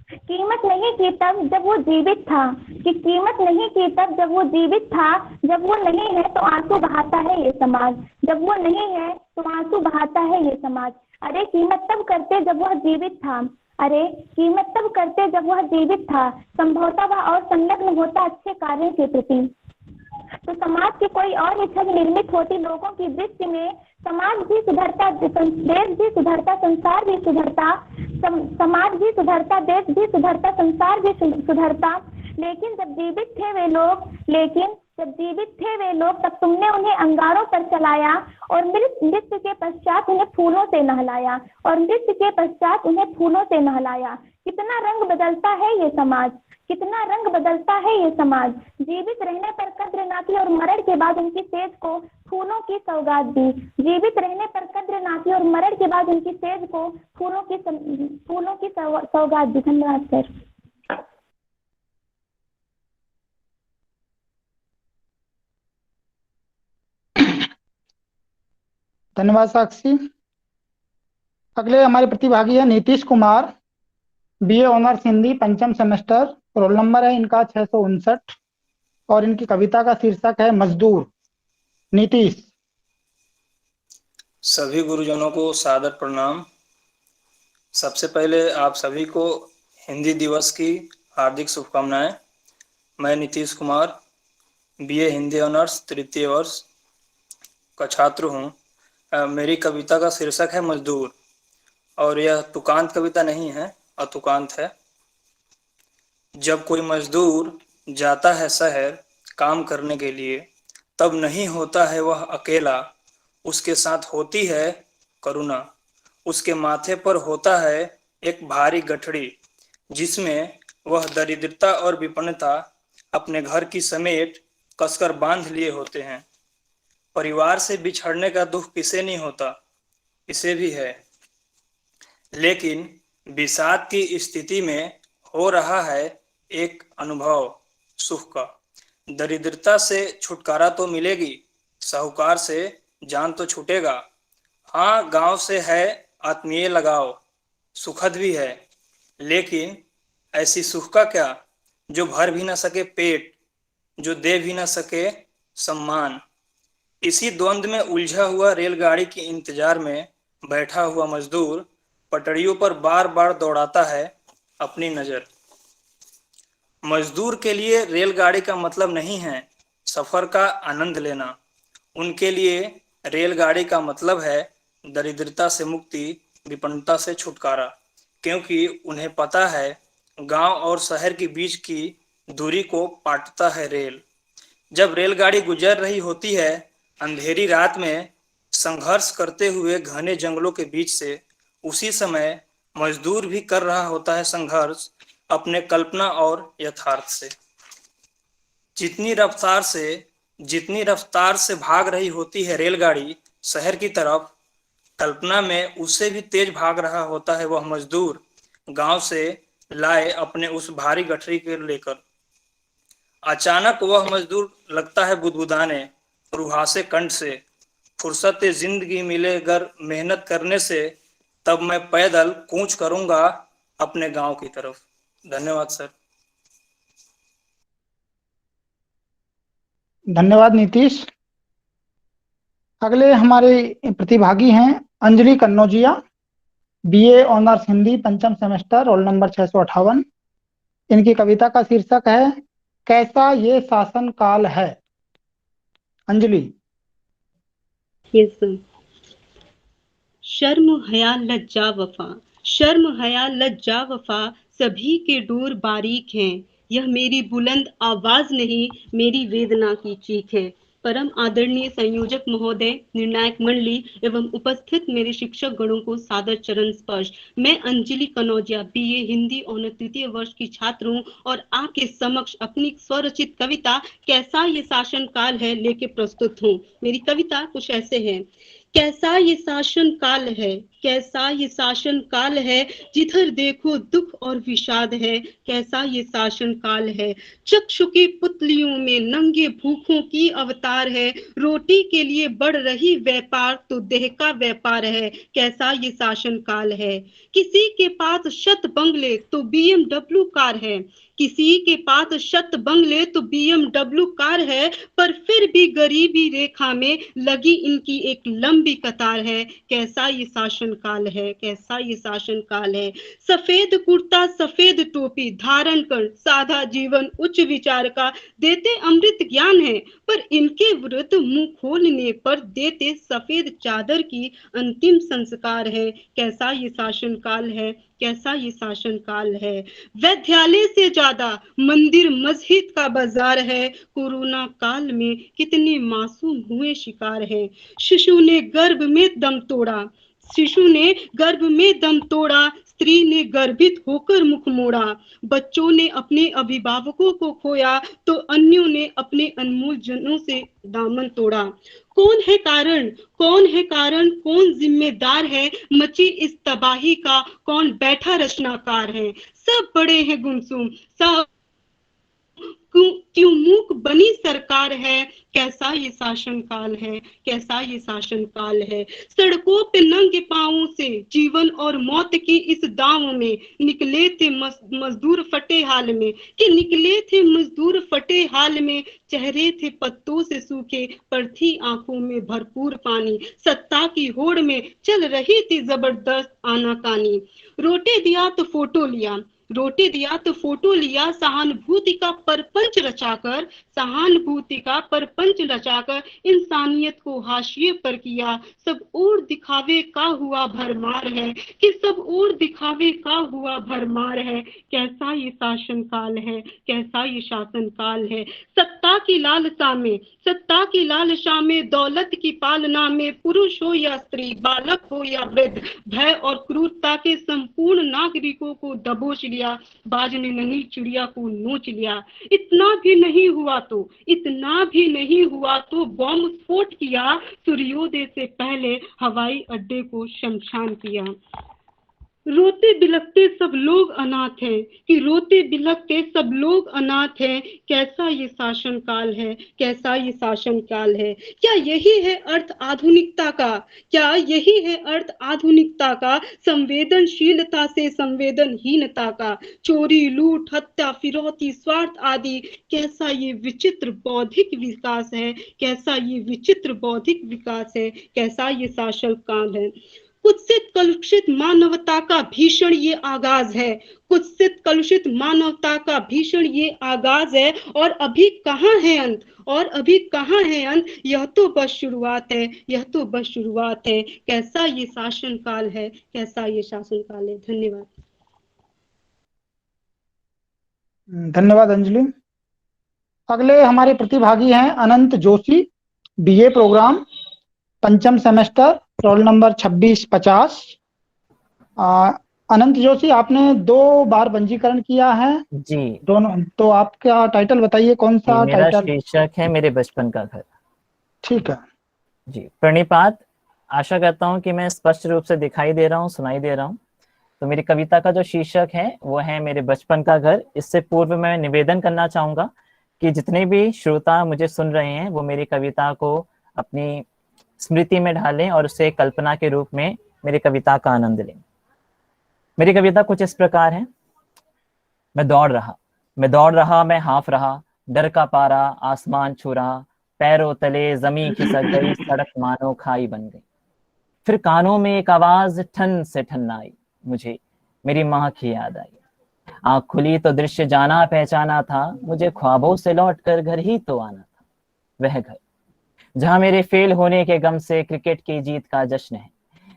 कीमत नहीं की तब जब वो जीवित था, कि कीमत नहीं की तब जब वो जीवित था। जब वो नहीं है तो आंसू बहाता है ये समाज, जब वो नहीं है तो आंसू बहाता है ये समाज। अरे कीमत तब करते जब वह जीवित था, अरे कीमत तब करते जब वह जीवित था। संभवतः वह और संलग्न होता अच्छे कार्य के प्रति, तो समाज की कोई और ही छवि निर्मित होती लोगों की दृष्टि में। समाज भी सुधरता, देश भी सुधरता, संसार भी सुधरता। समाज भी सुधरता, देश भी सुधरता, संसार भी सुधरता। लेकिन जब जीवित थे वे लोग, लेकिन जब जीवित थे वे लोग तब तुमने उन्हें अंगारों पर चलाया और मृत्यु के पश्चात उन्हें फूलों से नहलाया और मृत्यु के पश्चात उन्हें फूलों से नहलाया। कितना रंग बदलता है ये समाज, कितना रंग बदलता है ये समाज। जीवित रहने पर कद्र ना की और मरण के बाद उनकी सेज को फूलों की सौगात दी। जीवित रहने पर कद्र ना की और मरण के बाद उनकी सेज को फूलों की सौगात दी। धन्यवाद सर। धन्यवाद साक्षी। अगले हमारे प्रतिभागी है नीतीश कुमार, बीए ऑनर्स हिंदी, पंचम सेमेस्टर। रोल नंबर है इनका 659 और इनकी कविता का शीर्षक है मजदूर। नीतीश। सभी गुरुजनों को सादर प्रणाम। सबसे पहले आप सभी को हिंदी दिवस की हार्दिक शुभकामनाएं। मैं नीतीश कुमार बीए हिंदी ऑनर्स तृतीय वर्ष का छात्र हूं। मेरी कविता का शीर्षक है मजदूर और यह तुकांत कविता नहीं है, अतुकांत है। जब कोई मजदूर जाता है शहर काम करने के लिए, तब नहीं होता है वह अकेला, उसके साथ होती है करुणा। उसके माथे पर होता है एक भारी गठड़ी, जिसमें वह दरिद्रता और विपन्नता अपने घर की समेट कसकर बांध लिए होते हैं। परिवार से बिछड़ने का दुख किसे नहीं होता, इसे भी है, लेकिन विषाद की स्थिति में हो रहा है एक अनुभव सुख का। दरिद्रता से छुटकारा तो मिलेगी, साहूकार से जान तो छूटेगा। हाँ, गांव से है आत्मीय लगाव, सुखद भी है, लेकिन ऐसी सुख का क्या जो भर भी ना सके पेट, जो दे भी ना सके सम्मान। इसी द्वंद्व में उलझा हुआ रेलगाड़ी के इंतजार में बैठा हुआ मजदूर पटरियों पर बार बार दौड़ाता है अपनी नजर। मजदूर के लिए रेलगाड़ी का मतलब नहीं है सफर का आनंद लेना। उनके लिए रेलगाड़ी का मतलब है दरिद्रता से मुक्ति, विपन्नता से छुटकारा, क्योंकि उन्हें पता है गांव और शहर के बीच की दूरी को पाटता है रेल। जब रेलगाड़ी गुजर रही होती है अंधेरी रात में संघर्ष करते हुए घने जंगलों के बीच से, उसी समय मजदूर भी कर रहा होता है संघर्ष अपने कल्पना और यथार्थ से। जितनी रफ्तार से भाग रही होती है रेलगाड़ी शहर की तरफ, कल्पना में उससे भी तेज भाग रहा होता है वह मजदूर गांव से लाए अपने उस भारी गठरी के लेकर। अचानक वह मजदूर लगता है बुदबुदाने रुहासे कंठ से, फुर्सत जिंदगी मिले अगर मेहनत करने से, तब मैं पैदल कूच करूंगा अपने गांव की तरफ। धन्यवाद सर। धन्यवाद नीतीश। अगले हमारे प्रतिभागी हैं अंजलि कन्नौजिया, बीए ऑनर्स हिंदी, पंचम सेमेस्टर। Roll number 658। इनकी कविता का शीर्षक है कैसा ये शासन काल है। अंजलि। शर्म हया लज्जा वफा, शर्म हया लज्जा वफा सभी के डोर बारीक हैं। यह मेरी बुलंद आवाज नहीं, मेरी वेदना की चीख है। परम आदरणीय संयोजक महोदय, निर्णायक मंडली एवं उपस्थित मेरे शिक्षक गणों को सादर चरण स्पर्श। मैं अंजलि कन्नौजिया बीए हिंदी ऑनर तृतीय वर्ष की छात्र हूँ और आपके समक्ष अपनी स्वरचित कविता कैसा ये शासन काल है लेके प्रस्तुत हूँ। मेरी कविता कुछ ऐसे है। कैसा ये शासन काल है, कैसा ये शासन काल है, जिधर देखो दुख और विषाद है। कैसा ये शासन काल है, चक्षुकी पुतलियों में नंगे भूखों की अवतार है। रोटी के लिए बढ़ रही व्यापार तो देह का व्यापार है। कैसा ये शासन काल है, किसी के पास शत बंगले तो BMW कार है, किसी के पास शत बंगले तो BMW कार है, पर फिर भी गरीबी रेखा में लगी इनकी एक लंबी कतार है। कैसा ये शासन काल है, कैसा ये शासन काल है। सफेद कुर्ता सफेद टोपी धारण कर साधा जीवन उच्च विचार का देते अमृत ज्ञान है, पर इनके विरुद्ध मुंह खोलने पर देते सफेद चादर की अंतिम संस्कार है। कैसा ये शासन काल है, कैसा ये शासन काल है। विद्यालय से ज्यादा मंदिर मस्जिद का बाजार है। कोरोना काल में कितने मासूम हुए शिकार है। शिशु ने गर्भ में दम तोड़ा, शिशु ने गर्भ में दम तोड़ा, स्त्री ने गर्भित होकर मुख मोड़ा। बच्चों ने अपने अभिभावकों को खोया तो अन्यों ने अपने अनमोल जनों से दामन तोड़ा। कौन है कारण, कौन है कारण, कौन जिम्मेदार है मची इस तबाही का, कौन बैठा रचनाकार है। सब बड़े हैं गुमसुम, सब क्यों मूक बनी सरकार है। कैसा ये शासन काल है, कैसा ये शासन काल है। सड़कों पे नंगे पांवों से जीवन और मौत की इस दांव में निकले थे मजदूर फटे हाल में, कि निकले थे मजदूर फटे हाल में। चेहरे थे पत्तों से सूखे पर थी आंखों में भरपूर पानी। सत्ता की होड़ में चल रही थी जबरदस्त आनाकानी। रोटे दिया तो फोटो लिया, रोटी दिया तो फोटो लिया, सहानुभूति का परपंच रचाकर, सहानुभूति का परपंच रचाकर इंसानियत को हाशिए पर किया। सब और दिखावे का हुआ भरमार है, कि सब और दिखावे का हुआ भरमार है। कैसा ये शासन काल है, कैसा ये शासन काल है। सत्ता की लालसा में, सत्ता की लालसा में, दौलत की पालना में, पुरुष हो या स्त्री, बालक हो या वृद्ध, भय और क्रूरता के संपूर्ण नागरिकों को दबोच लिया। बाज ने नन्ही चिड़िया को नोच लिया। इतना भी नहीं हुआ तो, इतना भी नहीं हुआ तो बॉम्ब स्फोट किया। सूर्योदय से पहले हवाई अड्डे को शमशान किया। रोते बिलखते सब लोग अनाथ हैं, कि रोते बिलखते सब लोग अनाथ हैं। कैसा ये शासन काल है, कैसा ये शासन काल है। क्या यही है अर्थ आधुनिकता का, क्या यही है अर्थ आधुनिकता का। संवेदनशीलता से संवेदनहीनता का, चोरी लूट हत्या फिरौती स्वार्थ आदि। कैसा ये विचित्र बौद्धिक विकास है, कैसा ये विचित्र बौद्धिक विकास है। कैसा ये शासन काल है। कुत्सित कलुषित मानवता का भीषण ये आगाज है, कुत्सित कलुषित मानवता का भीषण ये आगाज है। और अभी कहाँ है अंत, और अभी कहाँ है अंत। यह तो बस शुरुआत है, यह तो बस शुरुआत है। कैसा ये शासन काल है, कैसा ये शासन काल है। धन्यवाद। धन्यवाद अंजलि। अगले हमारे प्रतिभागी हैं अनंत जोशी, बीए प्रोग्राम, पंचम सेमेस्टर, रोल नंबर 2650। अनंत जोशी, आपने 2 बार पंजीकरण किया है जी दोनों, तो आपका टाइटल बताइए, कौन सा मेरा टाइटल। शीर्षक है मेरे बचपन का घर। ठीक है जी, प्रणिपात। आशा करता हूँ कि मैं स्पष्ट रूप से दिखाई दे रहा हूँ, सुनाई दे रहा हूँ। तो मेरी कविता का जो शीर्षक है वो है मेरे बचपन का घर। इससे पूर्व मैं निवेदन करना चाहूंगा कि जितने भी श्रोता मुझे सुन रहे हैं वो मेरी कविता को अपनी स्मृति में ढालें और उसे कल्पना के रूप में मेरी कविता का आनंद लें। मेरी कविता कुछ इस प्रकार है। मैं दौड़ रहा, मैं हाँफ रहा, डर का पारा आसमान छू रहा, पैरों तले जमीन खिसक गई, सड़क मानो खाई बन गई। फिर कानों में एक आवाज ठन से ठन आई, मुझे मेरी माँ की याद आई। आँख खुली तो दृश्य जाना पहचाना था, मुझे ख्वाबों से लौटकर घर ही तो आना था। वह घर जहाँ मेरे फेल होने के गम से क्रिकेट की जीत का जश्न है,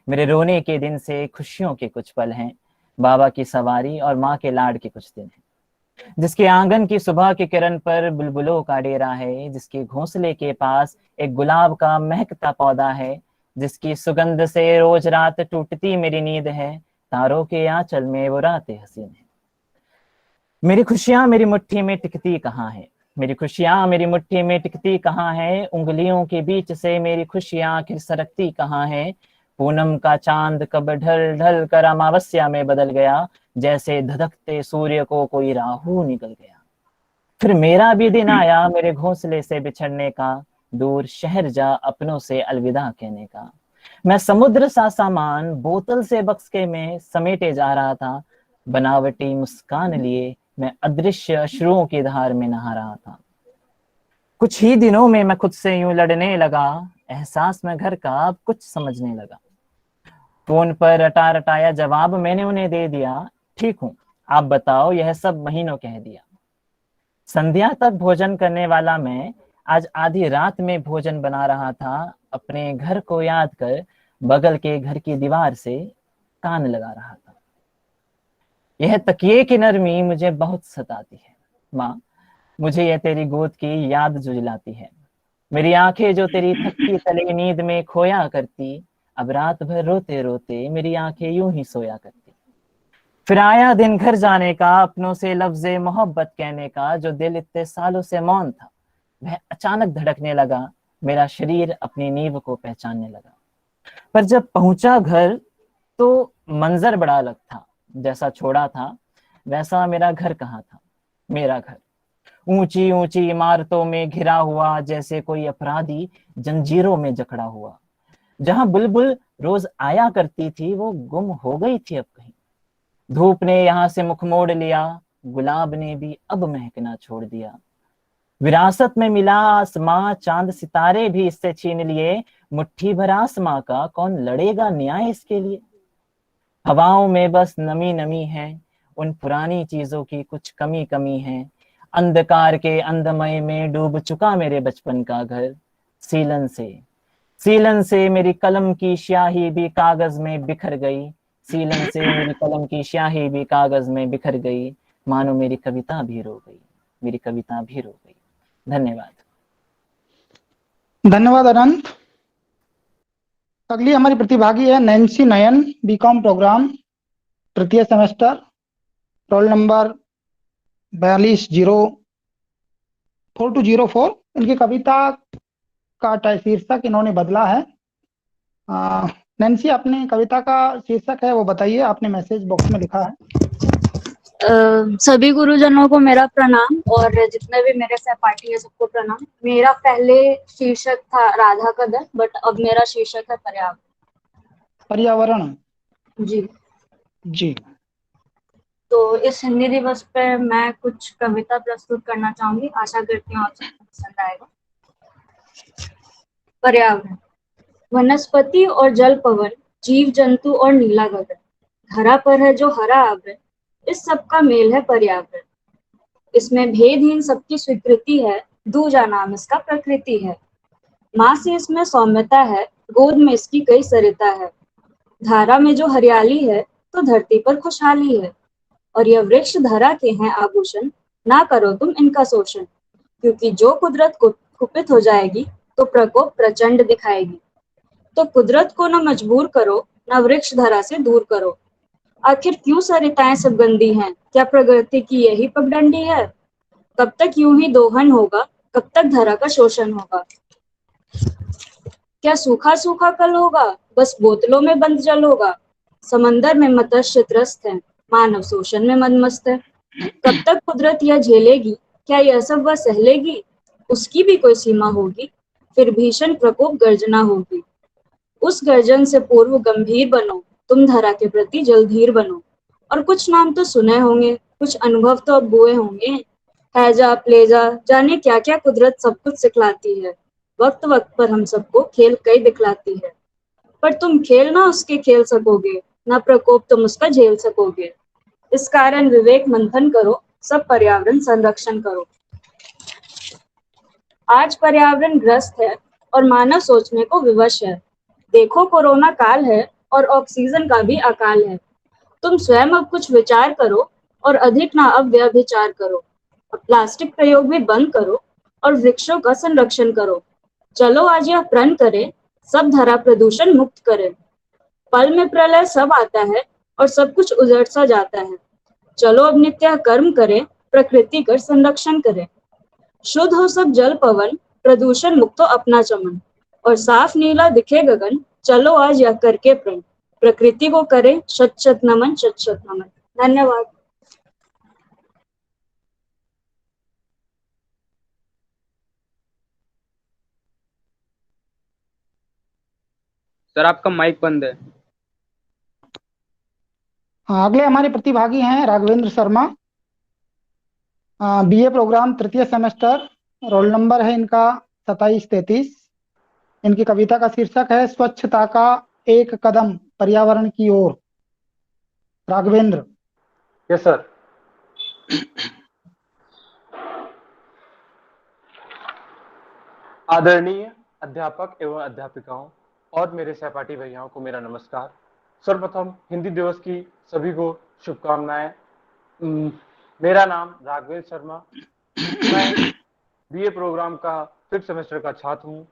मेरे रोने के दिन से खुशियों के कुछ पल हैं, बाबा की सवारी और माँ के लाड के कुछ दिन हैं। जिसके आंगन की सुबह की किरण पर बुलबुलों का डेरा है, जिसके घोंसले के पास एक गुलाब का महकता पौधा है, जिसकी सुगंध से रोज रात टूटती मेरी नींद है, तारों के आंचल में वो रातें हसीन है। मेरी खुशियां मेरी मुट्ठी में टिकती कहाँ है, मेरी खुशियां मेरी मुट्ठी में टिकती कहाँ है, उंगलियों के बीच से मेरी खुशियां आखिर सरकती कहाँ है। पूनम का चांद कब ढल ढल कर अमावस्या में बदल गया, जैसे धधकते सूर्य को कोई राहु निकल गया। फिर मेरा भी दिन आया मेरे घोंसले से बिछड़ने का, दूर शहर जा अपनों से अलविदा कहने का। मैं समुद्र सा सामान बोतल से बक्से में समेटे जा रहा था, बनावटी मुस्कान लिए मैं अदृश्य अश्रुओं की धार में नहा रहा था। कुछ ही दिनों में मैं खुद से यूं लड़ने लगा, एहसास में घर का अब कुछ समझने लगा। फोन पर रटा रटाया जवाब मैंने उन्हें दे दिया, ठीक हूँ आप बताओ, यह सब महीनों कह दिया। संध्या तक भोजन करने वाला मैं आज आधी रात में भोजन बना रहा था, अपने घर को याद कर बगल के घर की दीवार से कान लगा रहा था। यह तकिए की नरमी मुझे बहुत सताती है माँ, मुझे यह तेरी गोद की याद जुझलाती है। मेरी आंखें जो तेरी थकी तले नींद में खोया करती, अब रात भर रोते रोते मेरी आंखें यूं ही सोया करती। फिर आया दिन घर जाने का, अपनों से लफ्ज़े मोहब्बत कहने का, जो दिल इतने सालों से मौन था वह अचानक धड़कने लगा, मेरा शरीर अपनी नींव को पहचानने लगा। पर जब पहुंचा घर तो मंजर बड़ा अलग था, जैसा छोड़ा था वैसा मेरा घर कहाँ था। मेरा घर ऊंची ऊंची इमारतों में घिरा हुआ, जैसे कोई अपराधी जंजीरों में जकड़ा हुआ। जहां बुलबुल रोज आया करती थी वो गुम हो गई थी अब कहीं। धूप ने यहाँ से मुख मोड़ लिया, गुलाब ने भी अब महकना छोड़ दिया। विरासत में मिला आसमां, चांद सितारे भी इससे छीन लिए, मुट्ठी भर आसमां का कौन लड़ेगा न्याय इसके लिए। हवाओं में बस नमी नमी है, उन पुरानी चीजों की कुछ कमी कमी है। अंधकार के अंधमय में डूब चुका मेरे बचपन का घर। सीलन से मेरी कलम की स्याही भी कागज में बिखर गई। सीलन से मेरी कलम की स्याही भी कागज में बिखर गई। मानो मेरी कविता भी रो गई, मेरी कविता भी रो गई। धन्यवाद। धन्यवाद अनंत। अगली हमारी प्रतिभागी है नैन्सी नयन, बीकॉम प्रोग्राम, तृतीय सेमेस्टर, रोल नंबर 4204। इनकी कविता का शीर्षक इन्होंने बदला है। नैन्सी, अपनी कविता का शीर्षक है वो बताइए, आपने मैसेज बॉक्स में लिखा है। सभी गुरुजनों को मेरा प्रणाम और जितने भी मेरे सहपाठी है सबको प्रणाम। मेरा पहले शीर्षक था राधा कदर, बट अब मेरा शीर्षक है पर्यावरण। जी जी। तो इस हिंदी दिवस पे मैं कुछ कविता प्रस्तुत करना चाहूंगी, आशा करती हूँ आप सबको पसंद आएगा। पर्यावरण। वनस्पति और जल पवन, जीव जंतु और नीला गगन, धरा पर है जो हरा आवरण, इस सब का मेल है पर्यावरण। इसमें भेदहीन सबकी स्वीकृति है, दूजा नाम इसका प्रकृति है। माँ से इसमें सौम्यता है, गोद में इसकी कई सरिता है। धारा में जो हरियाली है तो धरती पर खुशहाली है। और यह वृक्ष धरा के हैं आभूषण, ना करो तुम इनका शोषण, क्योंकि जो कुदरत को कुपित हो जाएगी तो प्रकोप प्रचंड दिखाएगी। तो कुदरत को न मजबूर करो, न वृक्ष धरा से दूर करो। आखिर क्यों सरिताएं सब गंदी हैं, क्या प्रकृति की यही पगडंडी है। कब तक यूं ही दोहन होगा, कब तक धरा का शोषण होगा। क्या सूखा सूखा कल होगा, बस बोतलों में बंद जल होगा। समंदर में मत्स्य त्रस्त है, मानव शोषण में मदमस्त है। कब तक कुदरत यह झेलेगी, क्या यह सब वह सह लेगी। उसकी भी कोई सीमा होगी, फिर भीषण प्रकोप गर्जना होगी। उस गर्जन से पूर्व गंभीर बनो, तुम धरा के प्रति जलधीर बनो। और कुछ नाम तो सुने होंगे, कुछ अनुभव तो अब हुए होंगे। हैजा प्लेजा, जाने क्या क्या कुदरत सब कुछ सिखलाती है। वक्त वक्त पर हम सबको खेल कई दिखलाती है, पर तुम खेल ना उसके खेल सकोगे, ना प्रकोप तुम उसका झेल सकोगे। इस कारण विवेक मंथन करो, सब पर्यावरण संरक्षण करो। आज पर्यावरण ग्रस्त है और मानव सोचने को विवश है। देखो कोरोना काल है और ऑक्सीजन का भी अकाल है। तुम स्वयं अब कुछ विचार करो और अधिक ना अब व्यभिचार करो। अब प्लास्टिक प्रयोग भी बंद करो और वृक्षों का संरक्षण करो। चलो आज यह प्रण करें, सब धरा प्रदूषण मुक्त करें। पल में प्रलय सब आता है और सब कुछ उजड़ सा जाता है। चलो अब नित्य कर्म करें, प्रकृति कर संरक्षण करें। शुद्ध हो सब जल पवन, प्रदूषण मुक्त हो अपना चमन, और साफ नीला दिखे गगन। चलो आज यह करके प्रण, प्रकृति को करें शत शत नमन, शत शत नमन। धन्यवाद। सर आपका माइक बंद है। अगले हमारे प्रतिभागी हैं राघवेंद्र शर्मा, बीए प्रोग्राम, तृतीय सेमेस्टर, रोल नंबर है इनका 2733। इनकी कविता का शीर्षक है स्वच्छता का एक कदम पर्यावरण की ओर। राघवेंद्र। Yes sir. आदरणीय अध्यापक एवं अध्यापिकाओं और मेरे सहपाठी भैयाओं को मेरा नमस्कार। सर्वप्रथम हिंदी दिवस की सभी को शुभकामनाएं। मेरा नाम राघवेंद्र शर्मा, मैं बीए प्रोग्राम का 5th सेमेस्टर का छात्र हूं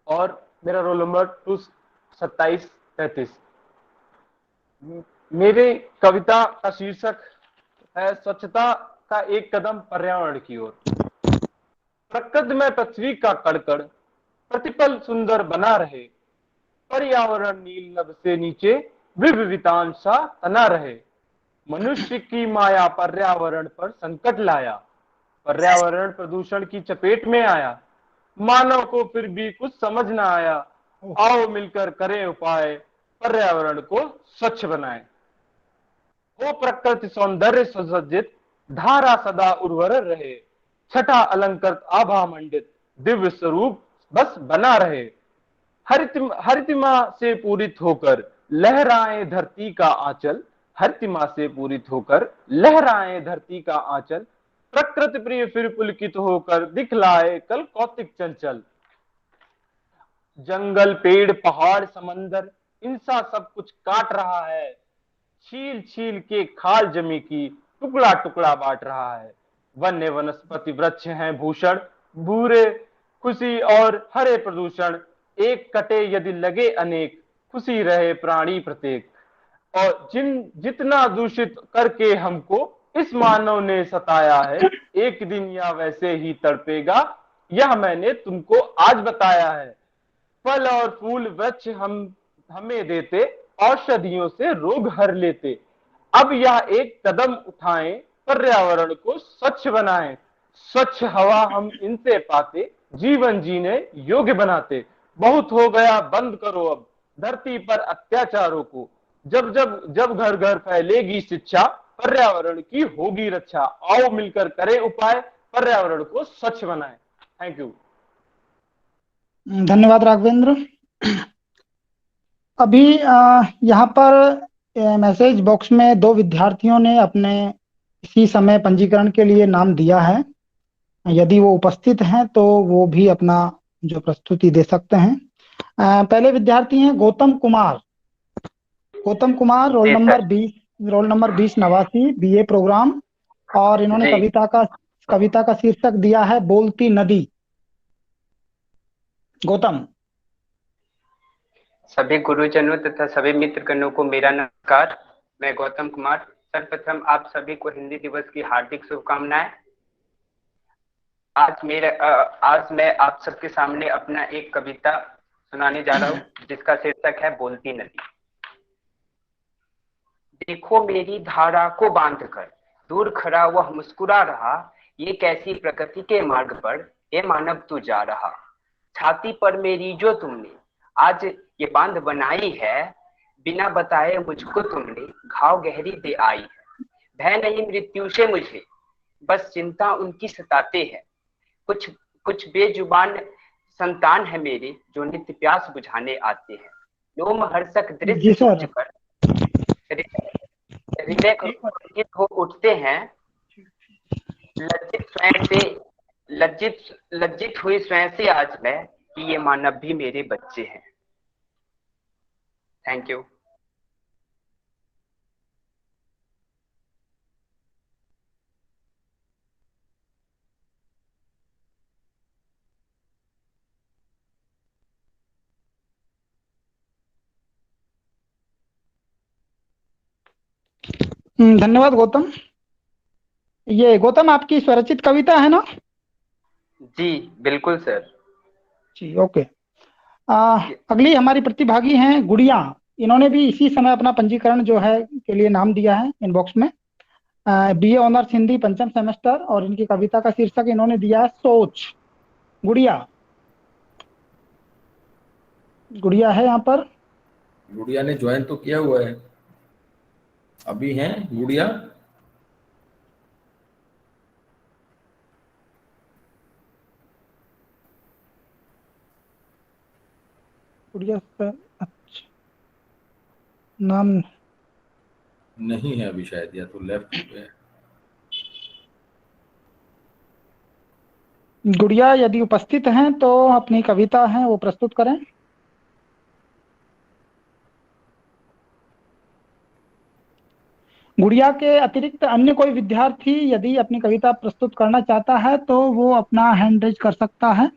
और मेरा रोल नंबर 2733। मेरे कविता का शीर्षक है स्वच्छता का एक कदम पर्यावरण की ओर। प्रकृति में पृथ्वी का कण-कण प्रतिपल सुंदर बना रहे, पर्यावरण नील नभ से नीचे विविधतान सा तना रहे। मनुष्य की माया पर्यावरण पर संकट लाया, पर्यावरण प्रदूषण की चपेट में आया, मानव को फिर भी कुछ समझ ना आया। आओ मिलकर करें उपाय, पर्यावरण को स्वच्छ बनाएं। हो प्रकृति सौंदर्य सुसज्जित, धारा सदा उर्वर रहे, छठा अलंकृत आभा मंडित, दिव्य स्वरूप बस बना रहे। हरितिमा से पूरित होकर लहराए धरती का आंचल, हरितिमा से पूरित होकर लहराए धरती का आंचल, प्रकृति प्रिय फिर पुलकित होकर दिखलाए कल कौतिक चंचल। जंगल पेड़ पहाड़ समंदर इंसान सब कुछ काट रहा है, छील छील के खाल जमी की टुकड़ा टुकड़ा बांट रहा है। वन्य वनस्पति वृक्ष हैं भूषण, भूरे खुशी और हरे प्रदूषण, एक कटे यदि लगे अनेक, खुशी रहे प्राणी प्रत्येक। और जितना दूषित करके हमको इस मानव ने सताया है, एक दिन यह वैसे ही तड़पेगा, यह मैंने तुमको आज बताया है। फल और फूल वृक्ष हमें देते, औषधियों से रोग हर लेते। अब यह एक कदम उठाएं, पर्यावरण को स्वच्छ बनाएं। स्वच्छ हवा हम इनसे पाते, जीवन जीने योग्य बनाते। बहुत हो गया, बंद करो अब धरती पर अत्याचारों को। जब घर घर फैलेगी शिक्षा, पर्यावरण की होगी रक्षा। आओ मिलकर करें उपाय, पर्यावरण को स्वच्छ बनाएं। Thank you. धन्यवाद राघवेंद्र। अभी यहाँ पर मैसेज बॉक्स में 2 विद्यार्थियों ने अपने इसी समय पंजीकरण के लिए नाम दिया है। यदि वो उपस्थित हैं तो वो भी अपना जो प्रस्तुति दे सकते हैं। पहले विद्यार्थी हैं Gautam Kumar. Gautam Kumar roll number 2089 BA program, और इन्होंने कविता का शीर्षक दिया है बोलती नदी। गौतम। सभी गुरुजनों तथा सभी मित्रगणों को मेरा नमस्कार। मैं गौतम कुमार। सर्वप्रथम आप सभी को हिंदी दिवस की हार्दिक शुभकामनाएं। आज मैं आप सबके सामने अपना एक कविता सुनाने जा रहा हूँ, जिसका शीर्षक है बोलती नदी। देखो मेरी धारा को बांधकर दूर खड़ा वह मुस्कुरा रहा, ये कैसी प्रकृति के मार्ग पर हे मानव तू जा रहा। छाती पर मेरी जो तुमने आज ये बांध बनाई है, बिना बताए मुझको तुमने घाव गहरी दे आई है। भय नहीं मृत्यु से मुझे, बस चिंता उनकी सताते हैं। कुछ बेजुबान संतान है मेरे, जो नित्य प्यास बुझाने आते हैं। लोम हर्षक दृश्य सोचकर हृदय पुलकित हो उठते हैं। लज्जित हुई स्वयं से आज मैं कि ये मानव भी मेरे बच्चे हैं। Thank you. धन्यवाद गौतम। ये गौतम आपकी स्वरचित कविता है ना? जी बिल्कुल सर। जी ओके। अगली हमारी प्रतिभागी हैं गुड़िया। इन्होंने भी इसी समय अपना पंजीकरण जो है के लिए नाम दिया है इनबॉक्स में। BA honours Hindi 5th semester, और इनकी कविता का शीर्षक इन्होंने दिया है सोच। गुड़िया है यहाँ पर? गुड़िया ने ज्वाइन तो किया हुआ है, अभी हैं गुड़िया? गुड़िया सर, अच्छा नाम नहीं है अभी शायद, या तो लेफ्ट हो गया। गुड़िया यदि उपस्थित हैं तो अपनी कविता है वो प्रस्तुत करें। गुड़िया के अतिरिक्त अन्य कोई विद्यार्थी यदि अपनी कविता प्रस्तुत करना चाहता है तो वो अपना हैंड रेज कर सकता है।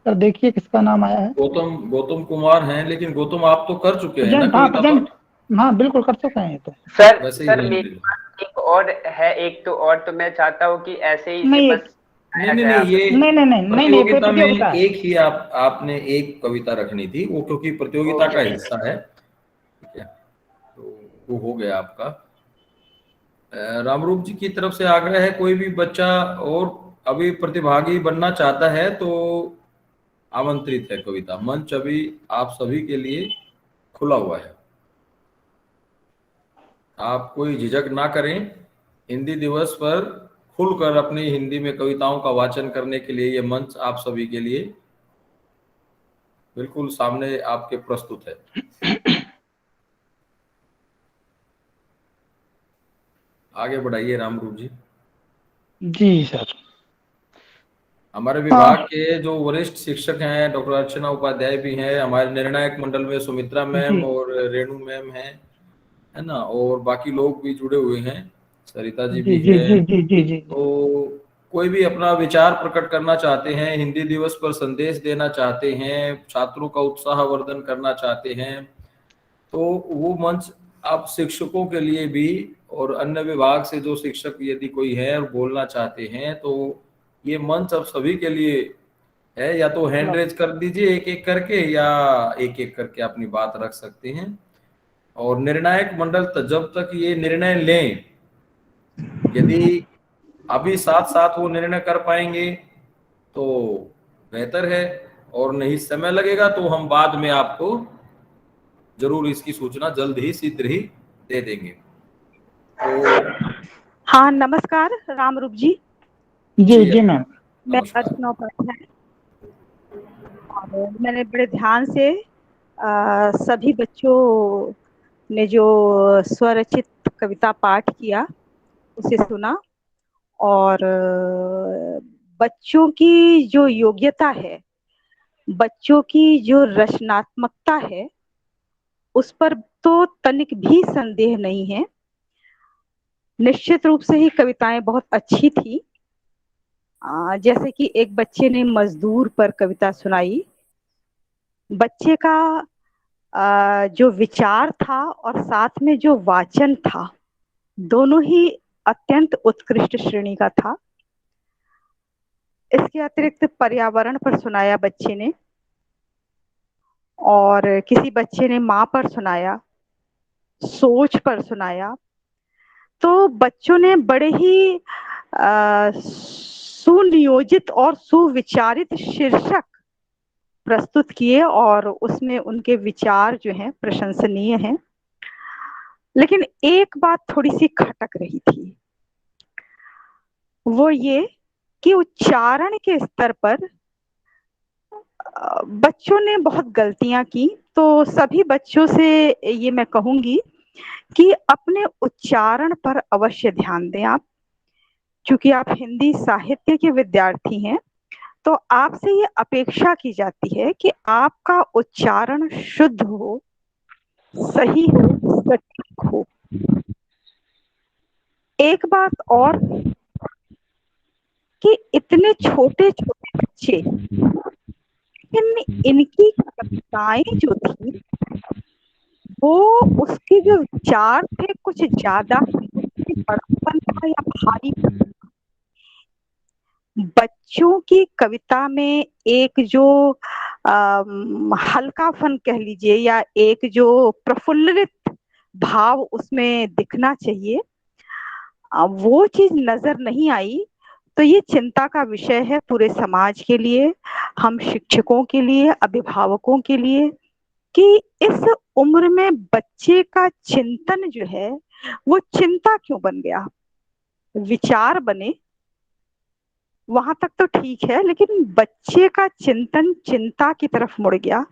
सर देखिए किसका नाम आया है। गौतम कुमार हैं, लेकिन गौतम आप तो कर चुके हैं ना प्रेजेंट, हाँ कविता प्रेजेंट, पाठ? हाँ बिल्कुल कर चुके हैं ये तो। सर वैसे ही सर hand मेरे raise। पास एक और है, एक तो और तो मैं चाहता हूँ कि ऐसे ही नहीं, इसे बस नहीं, ये नहीं, प्रतियोगिता में है। एक ही आपने एक कविता रखनी थी, वो क्योंकि प्रतियोगिता का हिस्सा है, ठीक है, तो वो हो गया आपका। रामरूप जी की तरफ से आग्रह है, कोई भी बच्चा और अभी प्रतिभागी बनना चाहता है तो आमंत्रित है। कविता मंच अभी आप सभी के लिए खुला हुआ है, आप कोई झिझक ना करें। हिंदी दिवस पर खुलकर अपनी हिंदी में कविताओं का वाचन करने के लिए ये मंच आप सभी के लिए बिल्कुल सामने आपके प्रस्तुत है। आगे बढ़ाइए रामरूप जी। जी सर। हमारे विभाग के जो वरिष्ठ शिक्षक हैं, डॉक्टर अर्चना उपाध्याय भी हैं, हमारे निर्णायक मंडल में सुमित्रा मैम जी। और रेणु मैम है ना, और बाकी लोग भी जुड़े हुए हैं, सरिता जी जी भी जी है। जी जी जी जी। तो कोई भी अपना विचार प्रकट करना चाहते हैं, हिंदी दिवस पर संदेश देना चाहते हैं, छात्रों का उत्साहवर्धन करना चाहते हैं, तो वो मंच आप शिक्षकों के लिए भी और अन्य विभाग से जो शिक्षक यदि कोई है और बोलना चाहते हैं तो ये मंच अब सभी के लिए है। या तो हैंड रेज कर दीजिए एक एक करके, या एक एक करके अपनी बात रख सकते हैं। और निर्णायक मंडल जब तक ये निर्णय लें, यदि अभी साथ साथ वो निर्णय कर पाएंगे तो बेहतर है, और नहीं समय लगेगा तो हम बाद में आपको जरूर इसकी सूचना जल्द ही शीघ्र ही दे देंगे। तो हाँ नमस्कार रामरूप जी। जी जी मैम। मैं अर्चना उपाध्याय, और मैंने बड़े ध्यान से सभी बच्चों ने जो स्वरचित कविता पाठ किया उसे सुना, और बच्चों की जो योग्यता है, बच्चों की जो रचनात्मकता है, उस पर तो तनिक भी संदेह नहीं है। निश्चित रूप से ही कविताएं बहुत अच्छी थी। जैसे कि एक बच्चे ने मजदूर पर कविता सुनाई। बच्चे का जो विचार था और साथ में जो वाचन था, दोनों ही अत्यंत उत्कृष्ट श्रेणी का था। इसके अतिरिक्त पर्यावरण पर सुनाया बच्चे ने, और किसी बच्चे ने माँ पर सुनाया, सोच पर सुनाया। तो बच्चों ने बड़े ही सुनियोजित और सुविचारित शीर्षक प्रस्तुत किए, और उसमें उनके विचार जो हैं प्रशंसनीय हैं। लेकिन एक बात थोड़ी सी खटक रही थी, वो ये कि उच्चारण के स्तर पर बच्चों ने बहुत गलतियां की। तो सभी बच्चों से ये मैं कहूंगी कि अपने उच्चारण पर अवश्य ध्यान दें आप, क्योंकि आप हिंदी साहित्य के विद्यार्थी हैं। तो आपसे ये अपेक्षा की जाती है कि आपका उच्चारण शुद्ध हो, सही हो, सटीक हो। एक बात और कि इतने छोटे छोटे बच्चे, इनकी कविताएं जो थी वो उसके जो विचार थे कुछ ज्यादा बड़प्पन था या भारी। बच्चों की कविता में एक जो हल्कापन कह लीजिए, या एक जो प्रफुल्लित भाव उसमें दिखना चाहिए, वो चीज नजर नहीं आई। तो ये चिंता का विषय है पूरे समाज के लिए, हम शिक्षकों के लिए, अभिभावकों के लिए, कि इस उम्र में बच्चे का चिंतन जो है वो चिंता क्यों बन गया। विचार बने वहां तक तो ठीक है, लेकिन बच्चे का चिंतन चिंता की तरफ मुड़ गया।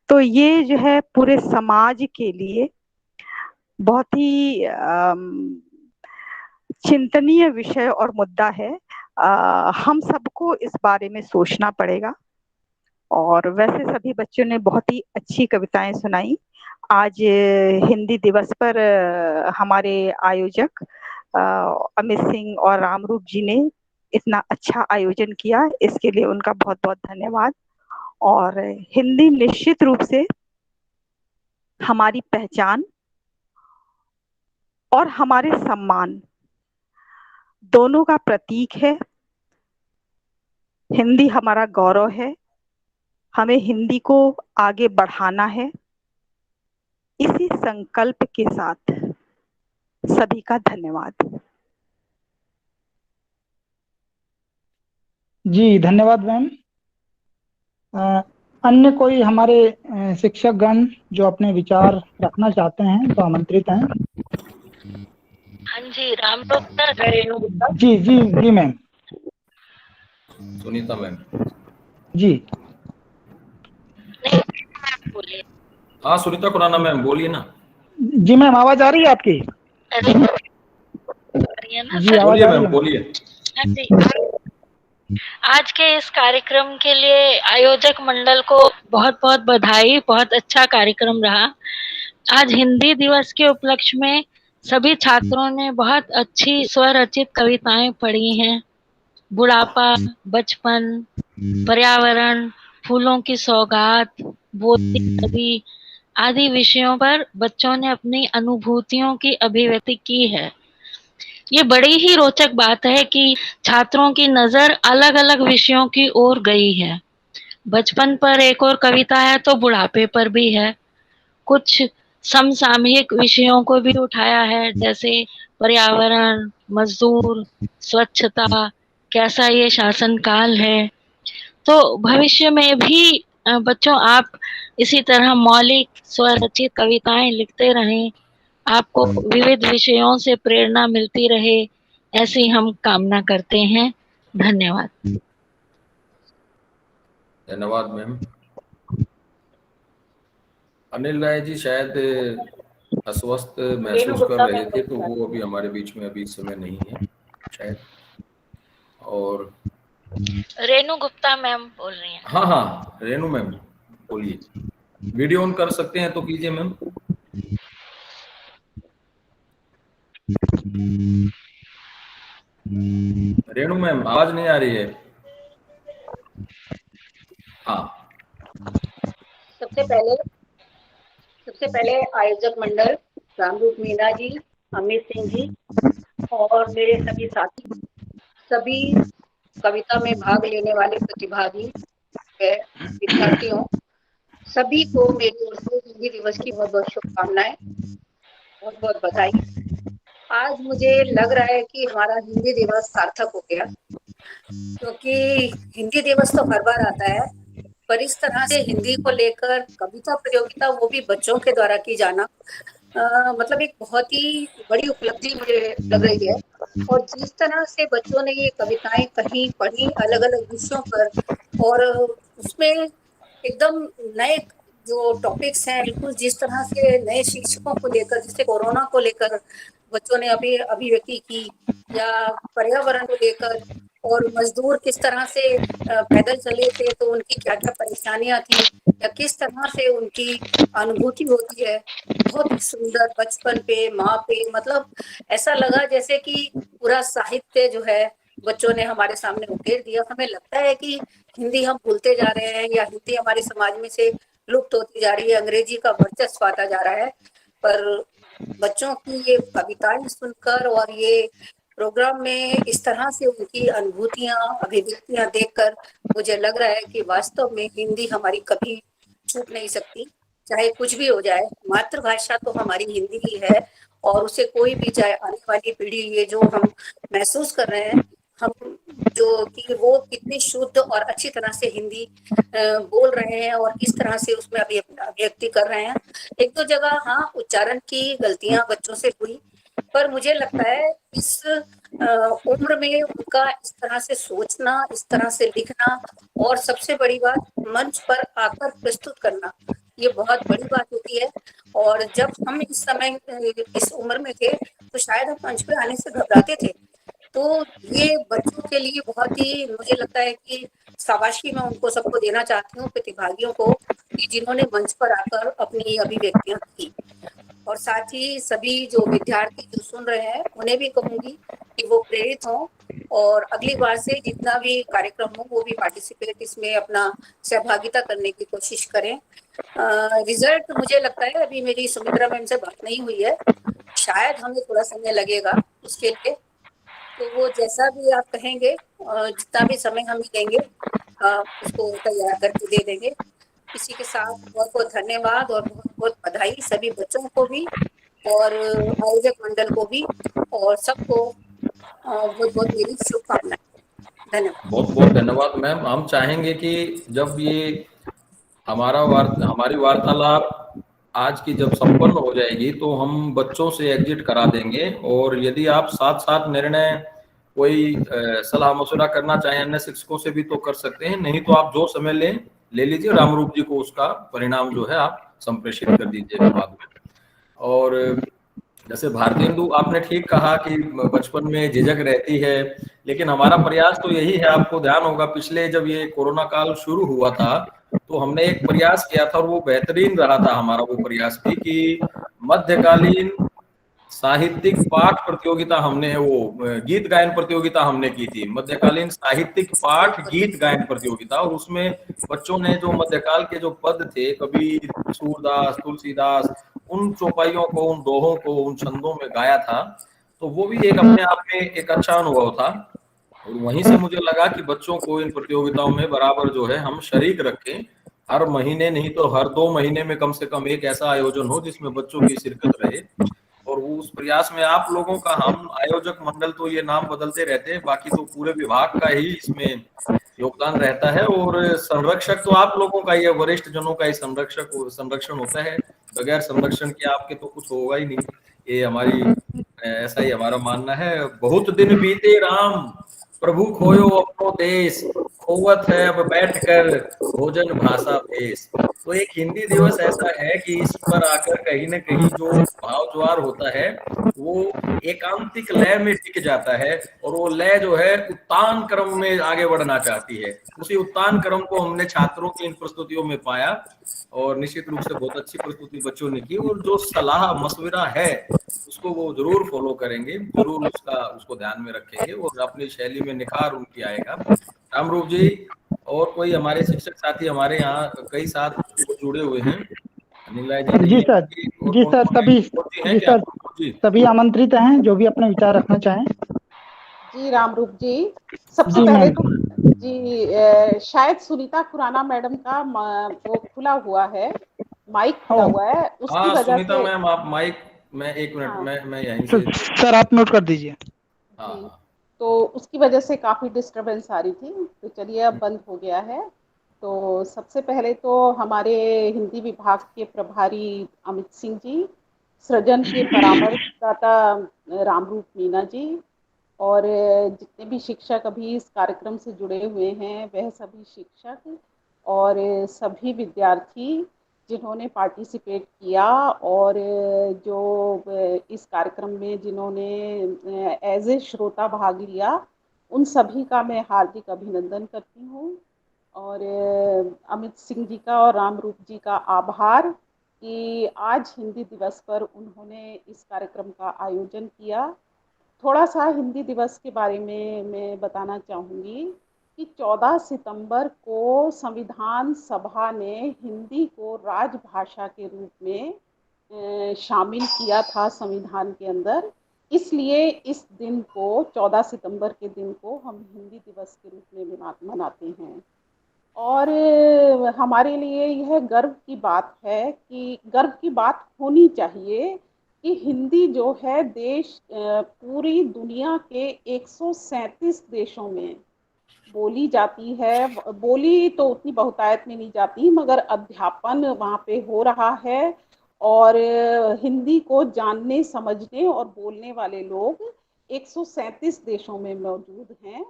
तो ये जो है पूरे समाज के लिए बहुत ही चिंतनीय विषय और मुद्दा है। हम सबको इस बारे में सोचना पड़ेगा। और वैसे सभी बच्चों ने बहुत ही अच्छी कविताएं सुनाई। आज हिंदी दिवस पर हमारे आयोजक अमित सिंह और रामरूप जी ने इतना अच्छा आयोजन किया, इसके लिए उनका बहुत बहुत धन्यवाद। और हिंदी निश्चित रूप से हमारी पहचान और हमारे सम्मान दोनों का प्रतीक है। हिंदी हमारा गौरव है, हमें हिंदी को आगे बढ़ाना है। इसी संकल्प के साथ सभी का धन्यवाद। जी धन्यवाद मैम। अन्य कोई हमारे शिक्षक गण जो अपने विचार रखना चाहते हैं तो आमंत्रित हैं। हाँ जी, राम रेणु गुप्ता। जी जी जी मैम। सुनीता मैम। जी बोलिए। हाँ सुनीता खुराना मैम बोलिए ना। जी मैम आवाज आ रही है आपकी? जी आवाज आ रही है बोलिए। हाँ जी, आज के इस कार्यक्रम के लिए आयोजक मंडल को बहुत बहुत बधाई। बहुत अच्छा कार्यक्रम रहा। आज हिंदी दिवस के उपलक्ष्य में सभी छात्रों ने बहुत अच्छी स्वरचित कविताएं पढ़ी हैं। बुढ़ापा, बचपन, पर्यावरण, फूलों की सौगात, बोलती नदी आदि विषयों पर बच्चों ने अपनी अनुभूतियों की अभिव्यक्ति की है। ये बड़ी ही रोचक बात है कि छात्रों की नजर अलग अलग विषयों की ओर गई है। बचपन पर एक और कविता है तो बुढ़ापे पर भी है। कुछ समसामयिक विषयों को भी उठाया है, जैसे पर्यावरण, मजदूर, स्वच्छता, कैसा ये शासन काल है। तो भविष्य में भी बच्चों आप इसी तरह मौलिक स्वरचित कविताएं लिखते रहें। आपको विविध विषयों से प्रेरणा मिलती रहे, ऐसी हम कामना करते हैं। धन्यवाद। धन्यवाद मैम। अनिल राय जी शायद अस्वस्थ महसूस कर रहे थे, तो वो अभी हमारे बीच में अभी इस समय नहीं है शायद। और रेणु गुप्ता मैम बोल रही हैं। हाँ हाँ रेणु मैम बोलिए। वीडियो ऑन कर सकते हैं तो कीजिए मैम। रेणु मैम आवाज नहीं आ रही है। हाँ सबसे पहले आयोजक मंडल रामरूप मीना जी, अमित सिंह जी और मेरे सभी साथी, सभी कविता में भाग लेने वाले प्रतिभागी विद्यार्थियों, सभी को मेरी ओर से हिंदी दिवस की बहुत बहुत शुभकामनाएं, बहुत बहुत बधाई। आज मुझे लग रहा है कि हमारा हिंदी दिवस सार्थक हो गया, क्योंकि हिंदी दिवस तो हर बार आता है, पर इस तरह से हिंदी को लेकर कविता प्रतियोगिता, वो भी बच्चों के द्वारा की जाना, मतलब एक बहुत ही बड़ी उपलब्धि मुझे लग रही है। और जिस तरह से बच्चों ने ये कविताएं कहीं पढ़ी अलग अलग विषयों पर, और उसमें एकदम नए जो टॉपिक्स हैं, बिल्कुल जिस तरह से नए शीर्षकों को लेकर, जैसे कोरोना को लेकर बच्चों ने अभी अभिव्यक्ति की, या पर्यावरण को लेकर, और मजदूर किस तरह से पैदल चले थे तो उनकी क्या क्या परेशानियां थी, या किस तरह से उनकी अनुभूति होती है। बहुत ही सुंदर, बचपन पे, माँ पे, मतलब ऐसा लगा जैसे कि पूरा साहित्य जो है बच्चों ने हमारे सामने उकेर दिया। हमें लगता है कि हिंदी हम भूलते जा रहे हैं, या हिंदी हमारे समाज में से लुप्त होती जा रही है, अंग्रेजी का वर्चस्व आता जा रहा है। पर बच्चों की ये कविताएं सुनकर और ये प्रोग्राम में इस तरह से उनकी अनुभूतियां, अभिव्यक्तियां देखकर मुझे लग रहा है कि वास्तव में हिंदी हमारी कभी छूट नहीं सकती, चाहे कुछ भी हो जाए। मातृभाषा तो हमारी हिंदी ही है, और उसे कोई भी, चाहे आने वाली पीढ़ी, ये जो हम महसूस कर रहे हैं हम, जो कि वो कितनी शुद्ध और अच्छी तरह से हिंदी बोल रहे हैं और किस तरह से उसमें अभिव्यक्ति कर रहे हैं। एक दो जगह हाँ उच्चारण की गलतियां बच्चों से हुई, पर मुझे लगता है इस उम्र में उनका इस तरह से सोचना, इस तरह से लिखना, और सबसे बड़ी बात मंच पर आकर प्रस्तुत करना, ये बहुत बड़ी बात होती है। और जब हम इस समय इस उम्र में थे तो शायद हम मंच पे आने से घबराते थे। तो ये बच्चों के लिए बहुत ही, मुझे लगता है कि शाबाशी मैं उनको सबको देना चाहती हूँ, प्रतिभागियों को, कि जिन्होंने मंच पर आकर अपनी अभिव्यक्तियां की। और साथ ही सभी जो विद्यार्थी जो सुन रहे हैं उन्हें भी कहूंगी कि वो प्रेरित हों और अगली बार से जितना भी कार्यक्रम हो वो भी पार्टिसिपेट, इसमें अपना सहभागिता करने की कोशिश करें। रिजल्ट मुझे लगता है, अभी मेरी सुमित्रा मैम से बात नहीं हुई है, शायद हमें थोड़ा समय लगेगा उसके लिए। तो वो जैसा भी आप कहेंगे, जितना भी समय हम देंगे उसको तैयार करके दे देंगे। इसी के साथ बहुत बहुत धन्यवाद और बहुत बहुत बधाई सभी बच्चों को भी और आयोजक मंडल को भी, और सबको बहुत बहुत मेरी शुभकामनाएं। धन्यवाद। बहुत बहुत धन्यवाद मैम। हम चाहेंगे कि जब ये हमारी वार्तालाप आज की जब संपन्न हो जाएगी तो हम बच्चों से एग्जिट करा देंगे, और यदि आप साथ साथ निर्णय कोई सलाह मशवरा करना चाहें अन्य शिक्षकों से भी तो कर सकते हैं, नहीं तो आप जो समय ले लीजिए, रामरूप जी को उसका परिणाम जो है आप संप्रेषित कर दीजिएगा बाद में। और जैसे भारतीय हिंदू, आपने ठीक कहा कि बचपन में झिझक रहती है, लेकिन हमारा प्रयास तो यही है, आपको ध्यान होगा पिछले जब ये कोरोना काल शुरू हुआ था तो हमने एक प्रयास किया था और वो बेहतरीन रहा था हमारा वो प्रयास भी, कि मध्यकालीन साहित्यिक पाठ प्रतियोगिता हमने, वो गीत गायन प्रतियोगिता हमने की थी, मध्यकालीन साहित्यिक पाठ गीत गायन प्रतियोगिता। और उसमें बच्चों ने जो मध्यकाल के जो पद थे, कबीर, सूरदास, तुलसीदास, उन चौपाइयों को, उन दोहों को, उन छंदों में गाया था। तो वो भी एक अपने आप में एक अच्छा अनुभव था। और वहीं से मुझे लगा कि बच्चों को इन प्रतियोगिताओं में बराबर जो है हम शरीक रखें, हर महीने नहीं तो हर 2 महीने में कम से कम एक ऐसा आयोजन हो जिसमें बच्चों की शिरकत रहे। और वो उस प्रयास में आप लोगों का, हम आयोजक मंडल तो ये नाम बदलते रहते हैं, बाकी तो पूरे विभाग का ही इसमें योगदान रहता है। और संरक्षक तो आप लोगों का ही है, वरिष्ठ जनों का ही संरक्षण होता है, बगैर संरक्षण के आपके तो कुछ होगा ही नहीं। ये हमारी, ऐसा ही हमारा मानना है। बहुत दिन बीते राम, प्रभु खोयो अपनो देश, खोवत है अब बैठकर भोजन भाषा भेष। तो एक हिंदी दिवस ऐसा है कि इस पर आकर कहीं ना कहीं जो भाव ज्वार होता है वो एकांतिक लय में टिक जाता है, और वो लय जो है उत्तान क्रम में आगे बढ़ना चाहती है। उसी उत्तान क्रम को हमने छात्रों की इन प्रस्तुतियों में पाया, और निश्चित रूप से बहुत अच्छी प्रस्तुति बच्चों ने की, और जो सलाह मशविरा है उसको वो जरूर फॉलो करेंगे, जरूर उसको ध्यान में रखेंगे, और अपनी शैली में निखार उनकी आएगा। रामरूप जी और कोई हमारे शिक्षक साथी हमारे यहाँ कई साथ जुड़े हुए हैं, जी सर, जी सर, सभी आमंत्रित हैं जो भी अपने विचार रखना चाहें। जी रामरूप जी, सबसे पहले तो जी शायद सुनीता खुराना मैडम का वो खुला हुआ है, माइक खुला हुआ है, उसकी वजह सुनीता से। मैम आप माइक, मैं 1 मिनट मैं यहीं से सर आप नोट कर दीजिए। तो उसकी वजह से काफ़ी डिस्टरबेंस आ रही थी, तो चलिए अब बंद हो गया है। तो सबसे पहले तो हमारे हिंदी विभाग के प्रभारी अमित सिंह जी, सृजन के परामर्शदाता रामरूप मीना जी, और जितने भी शिक्षक अभी इस कार्यक्रम से जुड़े हुए हैं वह सभी शिक्षक और सभी विद्यार्थी जिन्होंने पार्टिसिपेट किया, और जो इस कार्यक्रम में जिन्होंने एज ए श्रोता भाग लिया, उन सभी का मैं हार्दिक अभिनंदन करती हूँ। और अमित सिंह जी का और रामरूप जी का आभार कि आज हिंदी दिवस पर उन्होंने इस कार्यक्रम का आयोजन किया। थोड़ा सा हिंदी दिवस के बारे में मैं बताना चाहूँगी कि 14 सितंबर को संविधान सभा ने हिंदी को राजभाषा के रूप में शामिल किया था संविधान के अंदर। इसलिए इस दिन को, 14 सितंबर के दिन को हम हिंदी दिवस के रूप में मनाते हैं। और हमारे लिए यह गर्व की बात है, कि गर्व की बात होनी चाहिए कि हिंदी जो है देश, पूरी दुनिया के 137 देशों में बोली जाती है। बोली तो उतनी बहुतायत में नहीं जाती, मगर अध्यापन वहाँ पे हो रहा है, और हिंदी को जानने, समझने और बोलने वाले लोग 137 देशों में मौजूद हैं।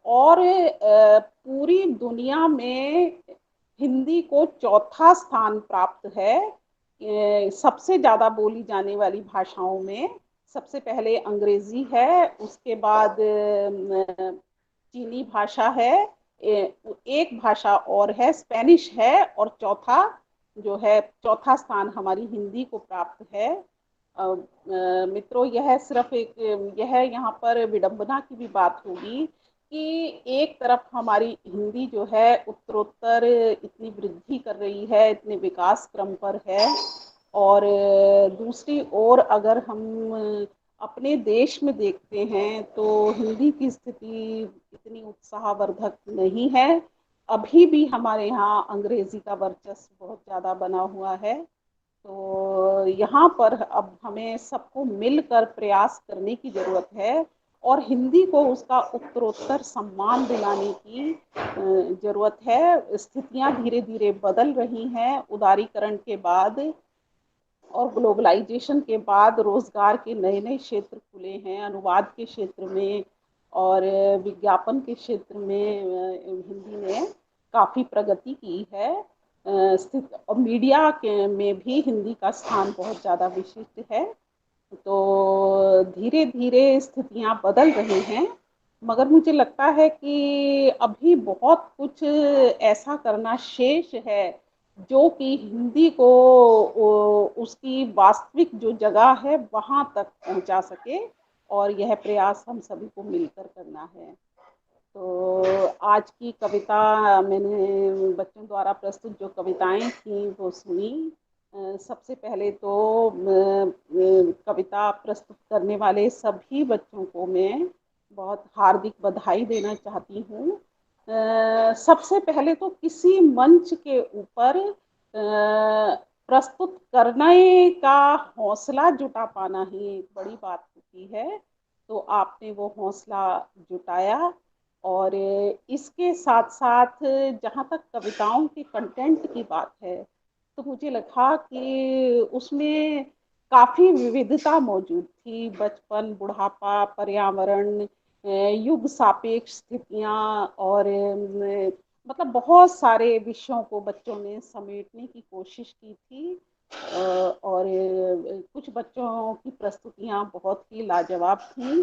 और पूरी दुनिया में हिंदी को चौथा स्थान प्राप्त है सबसे ज़्यादा बोली जाने वाली भाषाओं में। सबसे पहले अंग्रेजी है, उसके बाद चीनी भाषा है, एक भाषा और है स्पेनिश है, और चौथा स्थान हमारी हिंदी को प्राप्त है। मित्रों, यह सिर्फ यह यहाँ पर विडंबना की भी बात होगी कि एक तरफ हमारी हिंदी जो है उत्तरोत्तर इतनी वृद्धि कर रही है, इतने विकास क्रम पर है, और दूसरी ओर अगर हम अपने देश में देखते हैं तो हिंदी की स्थिति इतनी उत्साहवर्धक नहीं है। अभी भी हमारे यहाँ अंग्रेजी का वर्चस्व बहुत ज़्यादा बना हुआ है। तो यहाँ पर अब हमें सबको मिलकर प्रयास करने की ज़रूरत है और हिंदी को उसका उत्तरोत्तर सम्मान दिलाने की ज़रूरत है। स्थितियाँ धीरे धीरे बदल रही हैं। उदारीकरण के बाद और ग्लोबलाइजेशन के बाद रोजगार के नए नए क्षेत्र खुले हैं, अनुवाद के क्षेत्र में और विज्ञापन के क्षेत्र में हिंदी ने काफ़ी प्रगति की है। और मीडिया के में भी हिंदी का स्थान बहुत ज़्यादा विशिष्ट है। तो धीरे धीरे स्थितियां बदल रही हैं, मगर मुझे लगता है कि अभी बहुत कुछ ऐसा करना शेष है जो कि हिंदी को उसकी वास्तविक जो जगह है वहाँ तक पहुँचा सके, और यह प्रयास हम सभी को मिलकर करना है। तो आज की कविता मैंने बच्चों द्वारा प्रस्तुत जो कविताएं थी वो सुनी। सबसे पहले तो कविता प्रस्तुत करने वाले सभी बच्चों को मैं बहुत हार्दिक बधाई देना चाहती हूँ। सबसे पहले तो किसी मंच के ऊपर प्रस्तुत करने का हौसला जुटा पाना ही एक बड़ी बात होती है। तो आपने वो हौसला जुटाया, और इसके साथ साथ जहाँ तक कविताओं के कंटेंट की बात है तो मुझे लगा कि उसमें काफ़ी विविधता मौजूद थी। बचपन, बुढ़ापा, पर्यावरण, युग सापेक्ष स्थितियाँ, और मतलब बहुत सारे विषयों को बच्चों ने समेटने की कोशिश की थी। और कुछ बच्चों की प्रस्तुतियाँ बहुत ही लाजवाब थीं,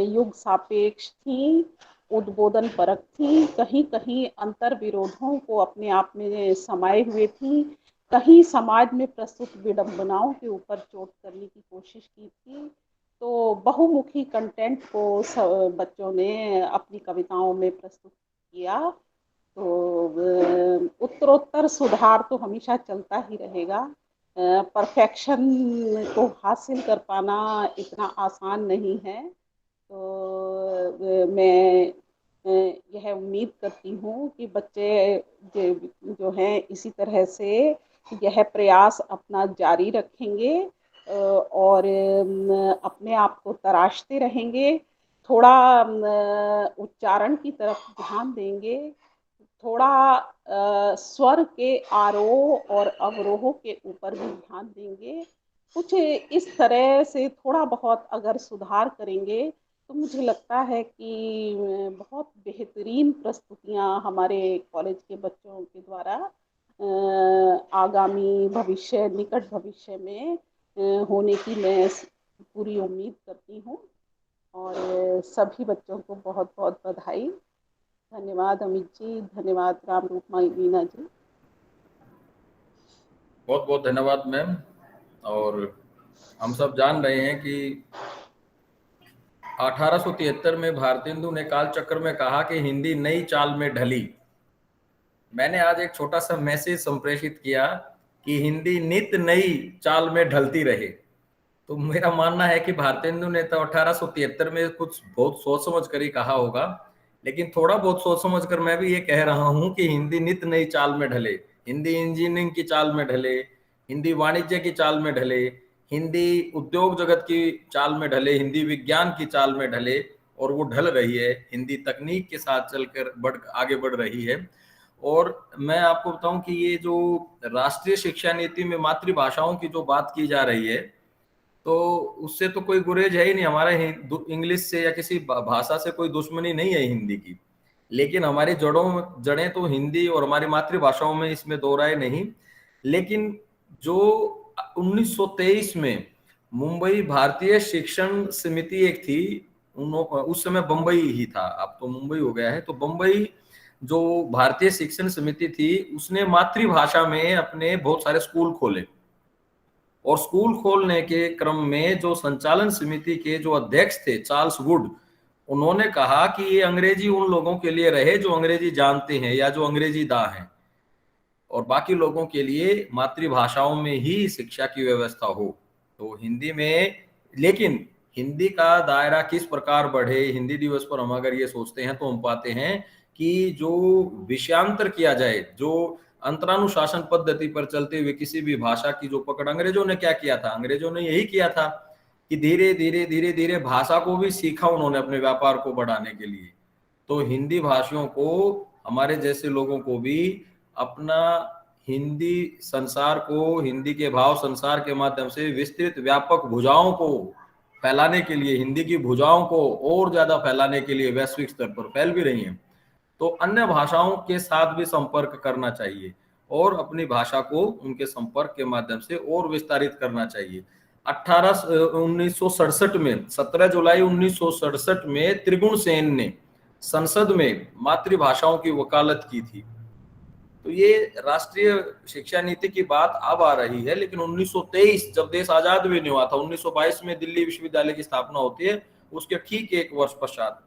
युग सापेक्ष थीं, उद्बोधन परक थी, कहीं कहीं अंतर विरोधों को अपने आप में समाये हुए थी, कहीं समाज में प्रस्तुत विडंबनाओं के ऊपर चोट करने की कोशिश की थी। तो बहुमुखी कंटेंट को बच्चों ने अपनी कविताओं में प्रस्तुत किया। तो उत्तरोत्तर सुधार तो हमेशा चलता ही रहेगा। परफेक्शन को हासिल कर पाना इतना आसान नहीं है। तो मैं यह उम्मीद करती हूँ कि बच्चे जो हैं इसी तरह से यह प्रयास अपना जारी रखेंगे और अपने आप को तराशते रहेंगे, थोड़ा उच्चारण की तरफ ध्यान देंगे, थोड़ा स्वर के आरोह और अवरोह के ऊपर भी ध्यान देंगे। कुछ इस तरह से थोड़ा बहुत अगर सुधार करेंगे तो मुझे लगता है कि बहुत बेहतरीन प्रस्तुतियां हमारे कॉलेज के बच्चों के द्वारा आगामी भविष्य, निकट भविष्य में होने की मैं पूरी उम्मीद करती हूँ। और सभी बच्चों को बहुत बहुत बधाई। धन्यवाद अमित जी, धन्यवाद रामरूप मीना जी। बहुत बहुत धन्यवाद मैम। और हम सब जान रहे हैं कि 1873 में भारतेंदु ने काल चक्र में कहा कि हिंदी नई चाल में ढली। मैंने आज एक छोटा सा मैसेज संप्रेषित किया कि हिंदी नित नई चाल में ढलती रहे। तो मेरा मानना है कि भारतेंदु ने तो 1873 में कुछ बहुत सोच समझ कर ही कहा होगा, लेकिन थोड़ा बहुत सोच समझ कर मैं भी ये कह रहा हूं कि हिंदी नित नई चाल में ढले, हिंदी इंजीनियरिंग की चाल में ढले, हिंदी वाणिज्य की चाल में ढले, हिंदी उद्योग जगत की चाल में ढले, हिंदी विज्ञान की चाल में ढले, और वो ढल रही है, हिंदी तकनीक के साथ चलकर आगे बढ़ रही है। और मैं आपको बताऊं कि ये जो राष्ट्रीय शिक्षा नीति में मातृभाषाओं की जो बात की जा रही है, तो उससे तो कोई गुरेज है ही नहीं। हमारे इंग्लिश से या किसी भाषा से कोई दुश्मनी नहीं है हिंदी की, लेकिन हमारी जड़ें तो हिंदी और हमारी मातृभाषाओं में, इसमें दो राय नहीं। लेकिन जो 1923 में मुंबई भारतीय शिक्षण समिति एक थी, उस समय बंबई ही था, अब तो मुंबई हो गया है, तो बंबई जो भारतीय शिक्षण समिति थी उसने मातृभाषा में अपने बहुत सारे स्कूल खोले, और स्कूल खोलने के क्रम में जो संचालन समिति के जो अध्यक्ष थे चार्ल्स वुड, उन्होंने कहा कि ये अंग्रेजी उन लोगों के लिए रहे जो अंग्रेजी जानते हैं या जो अंग्रेजी दा हैं, और बाकी लोगों के लिए मातृभाषाओं में ही शिक्षा की व्यवस्था हो। तो हिंदी में, लेकिन हिंदी का दायरा किस प्रकार बढ़े, हिंदी दिवस पर हम अगर ये सोचते हैं तो हम पाते हैं कि जो विषयांतर किया जाए, जो अंतरानुशासन पद्धति पर चलते हुए किसी भी भाषा की जो पकड़, अंग्रेजों ने क्या किया था, अंग्रेजों ने यही किया था कि धीरे धीरे भाषा को भी सीखा उन्होंने अपने व्यापार को बढ़ाने के लिए। तो हिंदी भाषियों को, हमारे जैसे लोगों को भी अपना हिंदी संसार को, हिंदी के भाव संसार के माध्यम से विस्तृत व्यापक भुजाओं को फैलाने के लिए, हिंदी की भुजाओं को और ज्यादा फैलाने के लिए वैश्विक स्तर पर फैल भी रही हैं, तो अन्य भाषाओं के साथ भी संपर्क करना चाहिए और अपनी भाषा को उनके संपर्क के माध्यम से और विस्तारित करना चाहिए। 1967 में 17 जुलाई 1967 में त्रिगुण सेन ने संसद में मातृभाषाओं की वकालत की थी। तो ये राष्ट्रीय शिक्षा नीति की बात अब आ रही है, लेकिन 1923 जब देश आजाद भी नहीं हुआ था, 1922 में दिल्ली विश्वविद्यालय की स्थापना होती है, उसके ठीक एक वर्ष पश्चात,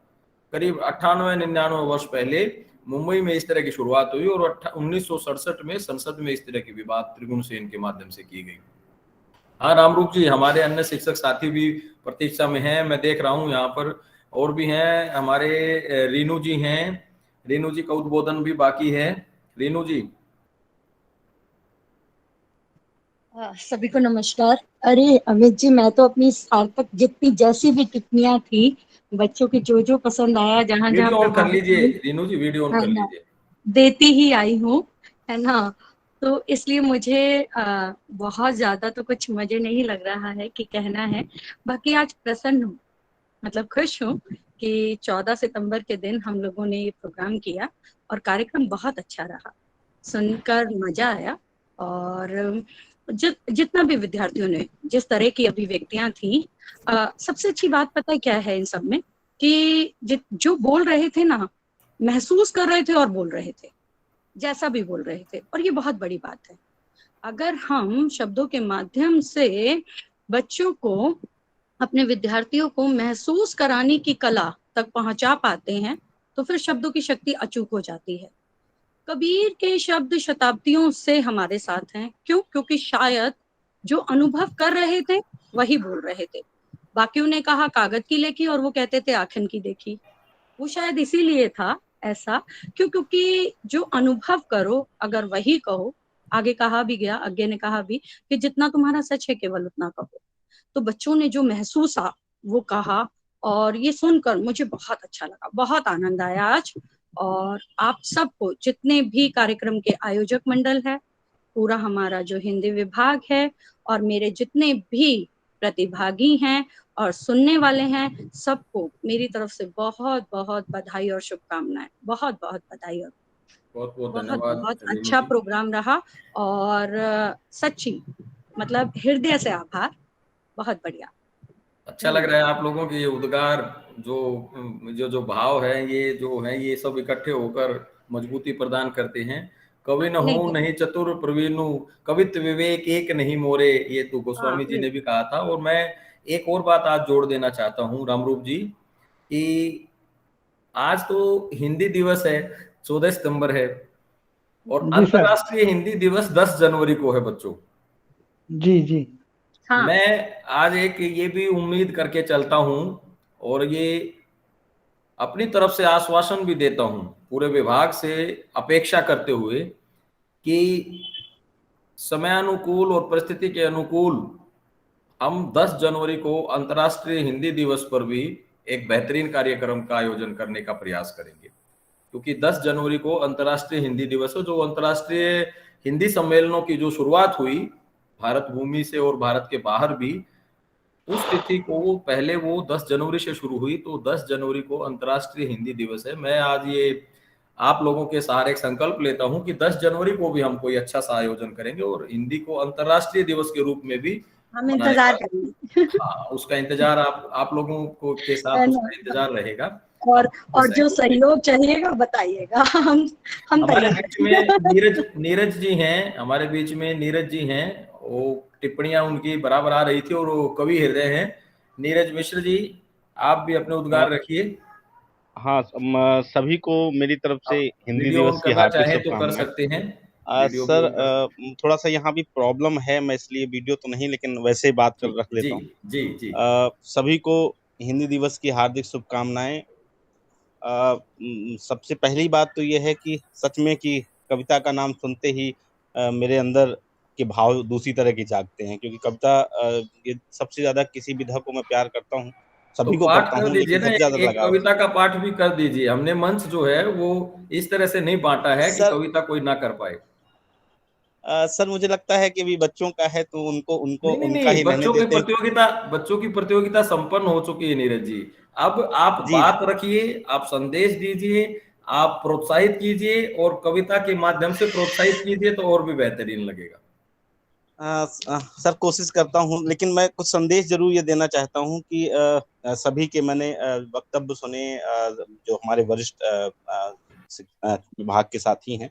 करीब 98-99 वर्ष पहले मुंबई में इस तरह की शुरुआत हुई, और 1967 में संसद में इस तरह की भी बात त्रिगुण सेन के माध्यम से की गई। हाँ रामरूप जी, हमारे अन्य शिक्षक साथी भी प्रतीक्षा में हैं, मैं देख रहा हूँ यहाँ पर और भी हैं, हमारे रीनू जी हैं, रीनू जी का उद्बोधन भी बाकी है। रीनू जी। सभी को नमस्कार। अरे अमित जी, मैं तो अपनी सार्थक जितनी जैसी भी टिप्पणियां थी, बच्चों की जो जो पसंद आया, जहां जहां वीडियो ऑन कर लीजिए रीनू जी, वीडियो ऑन कर लीजिए, देती ही आई हूँ, है ना। तो इसलिए मुझे बहुत ज्यादा तो कुछ मुझे नहीं लग रहा है कि कहना है। बाकी आज प्रसन्न हूँ, मतलब खुश हूँ कि 14 सितंबर के दिन हम लोगों ने ये प्रोग्राम किया और कार्यक्रम बहुत अच्छा रहा, सुनकर मजा आया। और जितना भी विद्यार्थियों ने जिस तरह की अभिव्यक्तियां थी, सबसे अच्छी बात पता है क्या है इन सब में, कि जो बोल रहे थे ना, महसूस कर रहे थे और बोल रहे थे, जैसा भी बोल रहे थे, और ये बहुत बड़ी बात है। अगर हम शब्दों के माध्यम से बच्चों को, अपने विद्यार्थियों को महसूस कराने की कला तक पहुंचा पाते हैं, तो फिर शब्दों की शक्ति अचूक हो जाती है। कबीर के शब्द शताब्दियों से हमारे साथ हैं। क्यों? क्योंकि शायद जो अनुभव कर रहे थे वही बोल रहे थे। बाकियों ने कहा कागज की लेखी और वो कहते थे आखन की देखी। वो शायद इसीलिए था ऐसा, क्योंकि जो अनुभव करो अगर वही कहो, आगे कहा भी गया, आगे ने कहा भी कि जितना तुम्हारा सच है केवल उतना कहो। तो बच्चों ने जो महसूसा वो कहा, और ये सुनकर मुझे बहुत अच्छा लगा, बहुत आनंद आया आज। और आप सबको, जितने भी कार्यक्रम के आयोजक मंडल है, पूरा हमारा जो हिंदी विभाग है, और मेरे जितने भी प्रतिभागी हैं और सुनने वाले हैं, सबको मेरी तरफ से बहुत बहुत बधाई और शुभकामनाएं। बहुत बहुत बधाई और बहुत बहुत धन्यवाद। बहुत अच्छा प्रोग्राम रहा, और सच्ची मतलब हृदय से आभार, बहुत बढ़िया। अच्छा लग रहा है आप लोगों के ये उद्गार, जो भाव है, ये जो है, ये सब इकट्ठे होकर मजबूती प्रदान करते हैं। कवि न हो नहीं चतुर प्रवीणु, कवित्व विवेक एक नहीं मोरे, ये तो गोस्वामी जी ने भी कहा था। और मैं एक और बात आज जोड़ देना चाहता हूँ रामरूप जी, कि आज तो हिंदी दिवस है, 14 सितंबर है, और अंतरराष्ट्रीय हिंदी दिवस 10 जनवरी को है बच्चों। जी जी। हाँ। मैं आज एक ये भी उम्मीद करके चलता हूं, और ये अपनी तरफ से आश्वासन भी देता हूं पूरे विभाग से, अपेक्षा करते हुए कि समयानुकूल और परिस्थिति के अनुकूल हम 10 जनवरी को अंतर्राष्ट्रीय हिंदी दिवस पर भी एक बेहतरीन कार्यक्रम का आयोजन करने का प्रयास करेंगे। क्योंकि 10 जनवरी को अंतर्राष्ट्रीय हिंदी दिवस है, जो अंतर्राष्ट्रीय हिंदी सम्मेलनों की जो शुरुआत हुई भारत भूमि से और भारत के बाहर भी, उस तिथि को पहले वो 10 जनवरी से शुरू हुई, तो 10 जनवरी को अंतर्राष्ट्रीय हिंदी दिवस है। मैं आज ये आप लोगों के सहारे एक संकल्प लेता हूं कि 10 जनवरी को भी हम कोई अच्छा सा आयोजन करेंगे और हिंदी को अंतर्राष्ट्रीय दिवस के रूप में भी हम मनाने इंतजार का, करेंगे। हाँ, उसका इंतजार आप लोगों को के है साथ ना? उसका इंतजार रहेगा। और जो सहयोग चाहिएगा बताइएगा, हम हमारे तैयार बीच हैं। में नीरज जी हैं, हमारे बीच में नीरज जी हैं। वो टिप्पणियां उनकी बराबर आ रही थी और वो कवि हृदय हैं। नीरज मिश्र जी, आप भी अपने उद्गार रखिए। हाँ, सभी को मेरी तरफ से आप हिंदी वीडियो ऑन दिवस की करना हार्दिक चाहें तो कर शुभकामनाएं। सकते हैं, वीडियो भी सर, ऑन कर सकते थोड़ा सा यहाँ भी प्रॉब्लम है, मैं इसलिए वीडियो तो नहीं लेकिन वैसे ही बात जी कर रख जी लेता हूँ। जी जी सभी को हिंदी दिवस की हार्दिक शुभकामनाएं। सबसे पहली बात तो ये है कि सच में कि कविता का नाम सुनते ही मेरे अंदर के भाव दूसरी तरह के जागते हैं, क्योंकि कविता ये सबसे ज्यादा किसी विधा को मैं प्यार करता हूँ, तो सभी को पाठ करता कर हूँ, दीजिए लेकिन ना, सबसे ज्यादा एक लगाव है। कविता का पाठ भी कर दीजिए। हमने मंच जो है वो इस तरह से नहीं बांटा है कि सर कविता कोई ना कर पाए। सर, मुझे लगता है कि अभी बच्चों का है तो उनको उनको नहीं नहीं उनका नहीं, ही रहने देते हैं। बच्चों की प्रतियोगिता संपन्न हो चुकी है नीरज जी। अब आप जी बात रखिए, आप संदेश दीजिए, आप प्रोत्साहित कीजिए और कविता के माध्यम से प्रोत्साहित कीजिए तो और भी बेहतरीन लगेगा। सर, कोशिश करता हूँ, लेकिन मैं कुछ संदेश जरूर ये देना चाहता हूँ कि सभी के मैंने वक्तव्य सुने, जो हमारे वरिष्ठ विभाग के साथी हैं,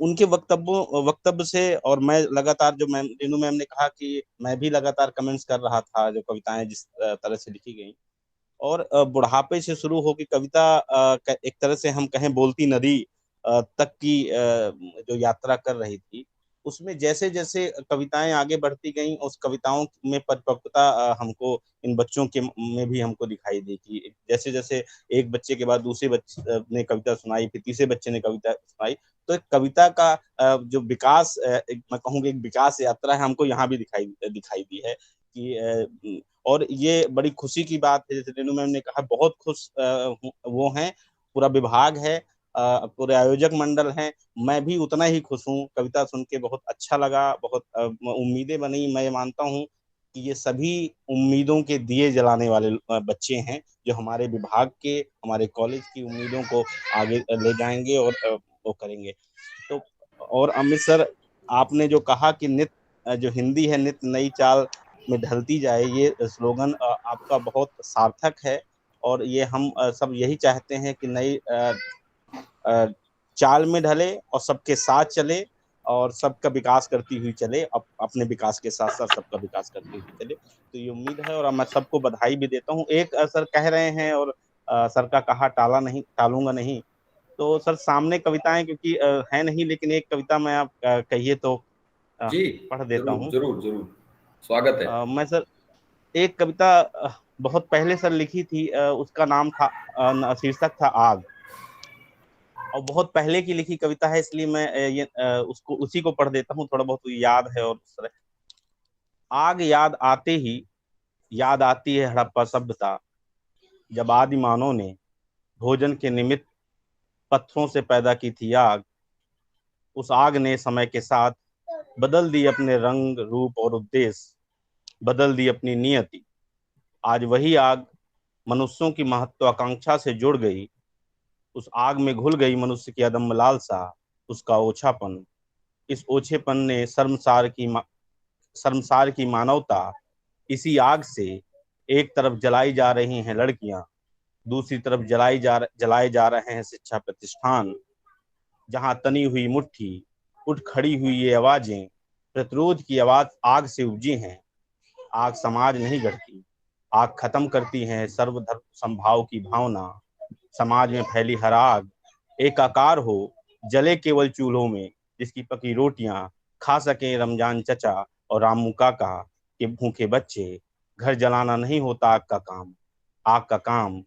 उनके वक्तव्य से, और मैं लगातार, जो मैम रेनू मैम ने कहा कि मैं भी लगातार कमेंट्स कर रहा था जो कविताएं जिस तरह से लिखी गई, और बुढ़ापे से शुरू होकर कविता एक तरह से हम कहें बोलती नदी तक की जो यात्रा कर रही थी, उसमें जैसे जैसे कविताएं आगे बढ़ती गईं, उस कविताओं में परिपक्वता हमको इन बच्चों के में भी हमको दिखाई दी कि जैसे जैसे एक बच्चे के बाद दूसरे बच्चे ने कविता सुनाई, फिर तीसरे बच्चे ने कविता सुनाई, तो एक कविता का जो विकास, मैं कहूँगी एक विकास यात्रा है, हमको यहाँ भी दिखाई दी है कि और ये बड़ी खुशी की बात है, जैसे रेनू मैम ने कहा, बहुत खुश वो हैं, पूरा विभाग है, पूरे आयोजक मंडल हैं, मैं भी उतना ही खुश हूँ। कविता सुन के बहुत अच्छा लगा, बहुत उम्मीदें बनी। मैं ये मानता हूँ कि ये सभी उम्मीदों के दिए जलाने वाले बच्चे हैं, जो हमारे विभाग के, हमारे कॉलेज की उम्मीदों को आगे ले जाएंगे और वो करेंगे। तो और अमित सर, आपने जो कहा कि नित्य जो हिंदी है नित्य नई चाल में ढलती जाए, ये स्लोगन आपका बहुत सार्थक है, और ये हम सब यही चाहते हैं कि नई चाल में ढले और सबके साथ चले और सबका विकास करती हुई चले, अपने विकास के साथ साथ सबका विकास करती हुई चले। तो ये उम्मीद है, और मैं सबको बधाई भी देता हूँ। एक सर कह रहे हैं, और सर का कहा टालूंगा नहीं, तो सर सामने कविताएं क्योंकि है नहीं, लेकिन एक कविता मैं आप कहिए तो जी पढ़ देता जरूर हूँ। जरूर जरूर, स्वागत है। मैं सर एक कविता बहुत पहले सर लिखी थी, उसका नाम था, शीर्षक था आग, और बहुत पहले की लिखी कविता है, इसलिए मैं ये उसको उसी को पढ़ देता हूँ, थोड़ा बहुत याद है। और उस तरह आग याद आते ही याद आती है हड़प्पा सभ्यता, जब आदि मानव ने भोजन के निमित्त पत्थरों से पैदा की थी आग। उस आग ने समय के साथ बदल दी अपने रंग रूप और उद्देश्य, बदल दी अपनी नियति। आज वही आग मनुष्यों की महत्वाकांक्षा से जुड़ गई, उस आग में घुल गई मनुष्य की अदम्य लालसा, उसका ओछापन। इस ओछेपन ने शर्मसार की मानवता। इसी आग से एक तरफ जलाई जा रही हैं लड़कियां, दूसरी तरफ जलाए जा रहे हैं शिक्षा प्रतिष्ठान। जहां तनी हुई मुट्ठी उठ खड़ी हुई ये आवाजें, प्रतिरोध की आवाज आग से उपजी हैं। आग समाज नहीं गढ़ती, आग खत्म करती है सर्वधर्म संभाव की भावना। समाज में फैली हर आग एकाकार हो, जले केवल चूल्हों में, जिसकी पकी रोटियां खा सके रमजान चचा और रामू काका के भूखे बच्चे। घर जलाना नहीं होता आग का काम, आग का काम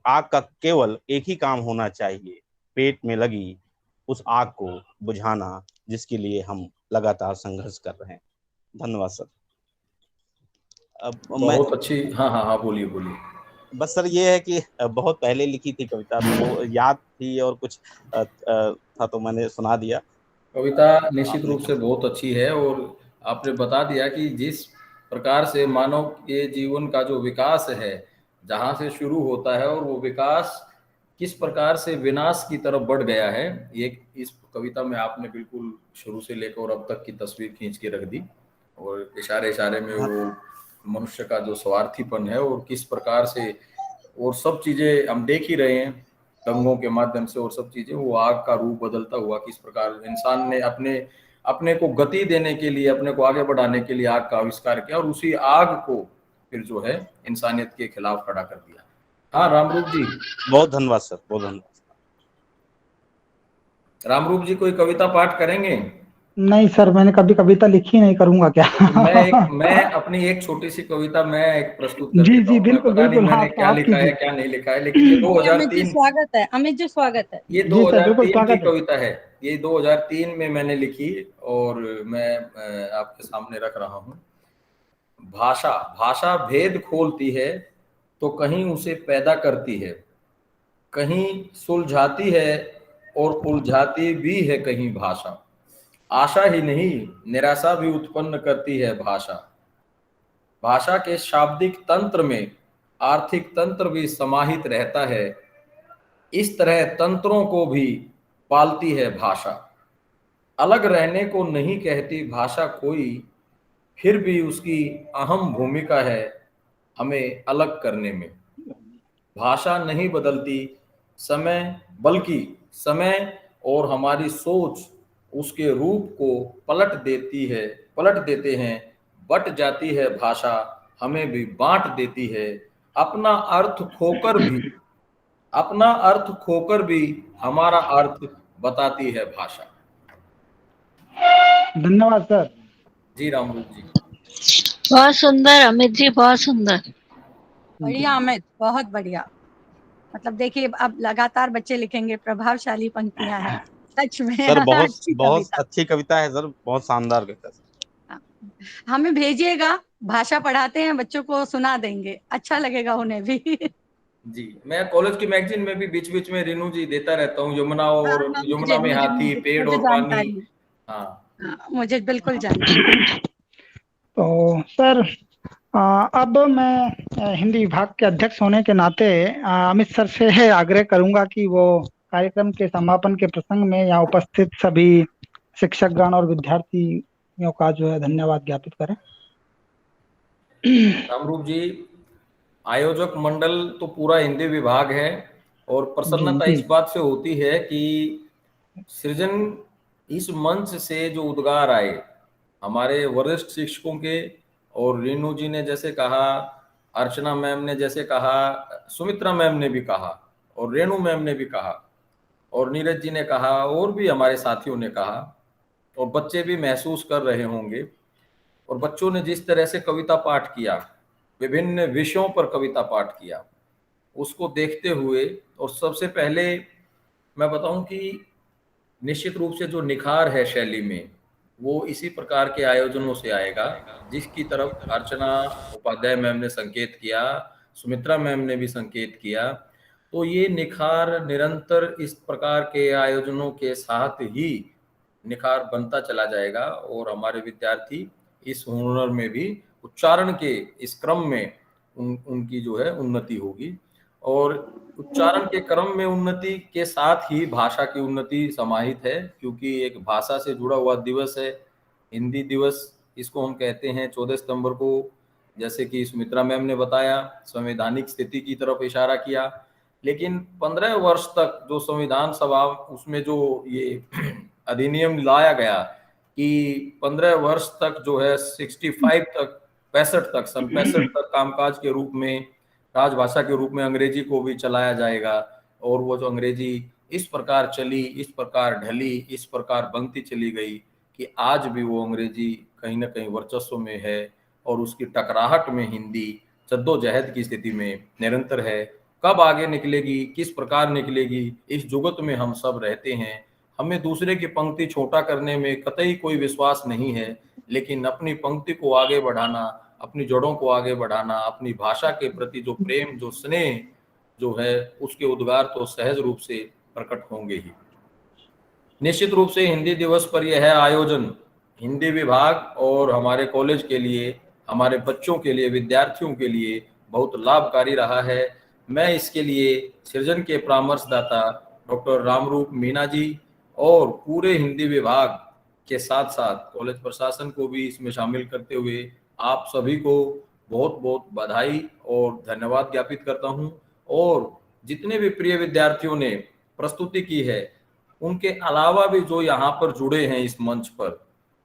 आग का केवल एक ही काम होना चाहिए, पेट में लगी उस आग को बुझाना, जिसके लिए हम लगातार संघर्ष कर रहे हैं। धन्यवाद सर। बहुत अच्छी, हाँ हाँ हाँ, बोलिए बोलिए। बस सर ये है कि बहुत पहले लिखी थी कविता, तो याद थी और कुछ था तो मैंने सुना दिया। कविता निश्चित रूप से बहुत अच्छी है और आपने बता दिया कि जिस प्रकार से मानव के जीवन का जो विकास है जहाँ से शुरू होता है और वो विकास किस प्रकार से विनाश की तरफ बढ़ गया है, ये इस कविता में आपने बिल्कुल शुरू से लेकर और अब तक की तस्वीर खींच के रख दी। और इशारे इशारे में वो मनुष्य का जो स्वार्थीपन है और किस प्रकार से और सब चीजें हम देख ही रहे हैं रंगों के माध्यम से और सब चीजें, वो आग का रूप बदलता हुआ किस प्रकार इंसान ने अपने को गति देने के लिए, अपने को आगे बढ़ाने के लिए आग का आविष्कार किया और उसी आग को फिर जो है इंसानियत के खिलाफ खड़ा कर दिया। हाँ रामरूप जी। बहुत धन्यवाद सर, बहुत धन्यवाद। रामरूप जी कोई कविता पाठ करेंगे? नहीं सर, मैंने कभी कविता लिखी नहीं, करूंगा क्या। मैं अपनी एक छोटी सी कविता मैं एक प्रस्तुत कर जी देता जी हूं। बिल्कुल पता नहीं बिल्कुल, मैंने हाँ क्या आप लिखा है कीजिए। क्या नहीं लिखा है, लेकिन ये अमित जी 2003 स्वागत है, अमित जी स्वागत है। ये जी सर, बिल्कुल 2003 स्वागत की है। कविता है। ये 2003 में मैंने लिखी और मैं आपके सामने रख रहा हूँ। भाषा भाषा भेद खोलती है तो कहीं उसे पैदा करती है, कहीं सुलझाती है और उलझाती भी है कहीं भाषा। आशा ही नहीं निराशा भी उत्पन्न करती है भाषा। भाषा के शाब्दिक तंत्र में आर्थिक तंत्र भी समाहित रहता है। इस तरह तंत्रों को भी पालती है भाषा। अलग रहने को नहीं कहती भाषा कोई, फिर भी उसकी अहम भूमिका है हमें अलग करने में। भाषा नहीं बदलती समय, बल्कि समय और हमारी सोच उसके रूप को पलट देते हैं। बट जाती है भाषा, हमें भी बांट देती है। अपना अर्थ खोकर भी हमारा अर्थ बताती है भाषा। धन्यवाद सर। जी रामरूप जी। बहुत सुंदर अमित जी, बहुत सुंदर। बढ़िया अमित, बहुत बढ़िया। मतलब देखिए अब लगातार बच्चे लिखेंगे, प्रभावशाली पंक्तियां हैं सच में। सर बहुत अच्छी बहुत कविता। अच्छी कविता है सर, बहुत शानदार कविता है। हमें भेजिएगा, भाषा पढ़ाते हैं बच्चों को, सुना देंगे, अच्छा लगेगा उन्हें भी। जी मैं कॉलेज की मैगजीन में भी बीच बीच में रेनू जी देता रहता हूँ, यमुना और यमुना में हाथी, पेड़ और पानी। हाँ मुझे बिल्कुल जानकारी। तो सर अब मैं हिंदी विभाग के अध्यक्ष होने के नाते अमित सर से आग्रह करूंगा कि वो कार्यक्रम के समापन के प्रसंग में यहाँ उपस्थित सभी शिक्षकगण और विद्यार्थियों का जो है धन्यवाद ज्ञापित करें। रामरूप जी, आयोजक मंडल तो पूरा हिंदी विभाग है और प्रसन्नता जी, इस बात से होती है कि सृजन इस मंच से जो उद्गार आए हमारे वरिष्ठ शिक्षकों के, और रेनू जी ने जैसे कहा, अर्चना मैम ने जैसे कहा, सुमित्रा मैम ने भी कहा और रेणु मैम ने भी कहा और नीरज जी ने कहा और भी हमारे साथियों ने कहा, और बच्चे भी महसूस कर रहे होंगे। और बच्चों ने जिस तरह से कविता पाठ किया, विभिन्न विषयों पर कविता पाठ किया, उसको देखते हुए, और सबसे पहले मैं बताऊं कि निश्चित रूप से जो निखार है शैली में वो इसी प्रकार के आयोजनों से आएगा जिसकी तरफ अर्चना उपाध्याय मैम ने संकेत किया, सुमित्रा मैम ने भी संकेत किया। तो ये निखार निरंतर इस प्रकार के आयोजनों के साथ ही निखार बनता चला जाएगा और हमारे विद्यार्थी इस हुनर में भी, उच्चारण के इस क्रम में उनकी जो है उन्नति होगी। और उच्चारण के क्रम में उन्नति के साथ ही भाषा की उन्नति समाहित है, क्योंकि एक भाषा से जुड़ा हुआ दिवस है हिंदी दिवस। इसको हम कहते हैं 14 सितंबर को, जैसे कि सुमित्रा मैम ने बताया, संवैधानिक स्थिति की तरफ इशारा किया। लेकिन 15 वर्ष तक जो संविधान सभा उसमें जो ये अधिनियम लाया गया कि 15 वर्ष तक जो है 65 तक 65 तक सन 65 तक कामकाज के रूप में, राजभाषा के रूप में अंग्रेजी को भी चलाया जाएगा। और वो जो अंग्रेजी इस प्रकार चली, इस प्रकार ढली, इस प्रकार बनती चली गई कि आज भी वो अंग्रेजी कहीं ना कहीं वर्चस्व में है और उसकी टकराहट में हिंदी जद्दोजहद की स्थिति में निरंतर है। कब आगे निकलेगी, किस प्रकार निकलेगी, इस जुगत में हम सब रहते हैं। हमें दूसरे की पंक्ति छोटा करने में कतई कोई विश्वास नहीं है, लेकिन अपनी पंक्ति को आगे बढ़ाना, अपनी जड़ों को आगे बढ़ाना, अपनी भाषा के प्रति जो प्रेम, जो स्नेह जो है, उसके उद्गार तो सहज रूप से प्रकट होंगे ही। निश्चित रूप से हिंदी दिवस पर यह है आयोजन हिंदी विभाग और हमारे कॉलेज के लिए हमारे बच्चों के लिए, विद्यार्थियों के लिए बहुत लाभकारी रहा है। मैं इसके लिए सृजन के परामर्शदाता डॉक्टर रामरूप मीना जी और पूरे हिंदी विभाग के साथ साथ कॉलेज प्रशासन को भी इसमें शामिल करते हुए आप सभी को बहुत बहुत बधाई और धन्यवाद ज्ञापित करता हूं। और जितने भी प्रिय विद्यार्थियों ने प्रस्तुति की है, उनके अलावा भी जो यहाँ पर जुड़े हैं इस मंच पर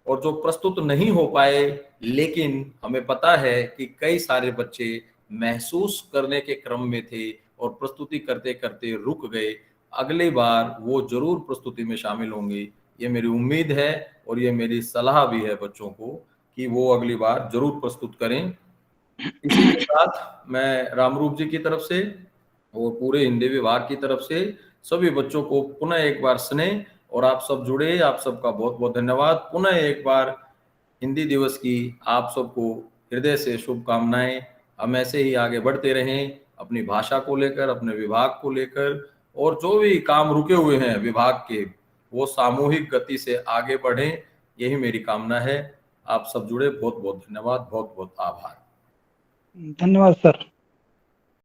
और जो प्रस्तुत नहीं हो पाए, लेकिन हमें पता है कि कई सारे बच्चे महसूस करने के क्रम में थे और प्रस्तुति करते करते रुक गए, अगली बार वो जरूर प्रस्तुति में शामिल होंगे। ये मेरी उम्मीद है और ये मेरी सलाह भी है बच्चों को कि वो अगली बार जरूर प्रस्तुत करें। इसी के साथ मैं रामरूप जी की तरफ से और पूरे हिंदी विभाग की तरफ से सभी बच्चों को पुनः एक बार स्नेह और आप सब जुड़े, आप सबका बहुत बहुत धन्यवाद। पुनः एक बार हिंदी दिवस की आप सबको हृदय से शुभकामनाएं। हम ऐसे ही आगे बढ़ते रहें अपनी भाषा को लेकर, अपने विभाग को लेकर, और जो भी काम रुके हुए हैं विभाग के वो सामूहिक गति से आगे बढ़ें, यही मेरी कामना है। आप सब जुड़े, बहुत बहुत धन्यवाद, बहुत बहुत आभार। धन्यवाद सर।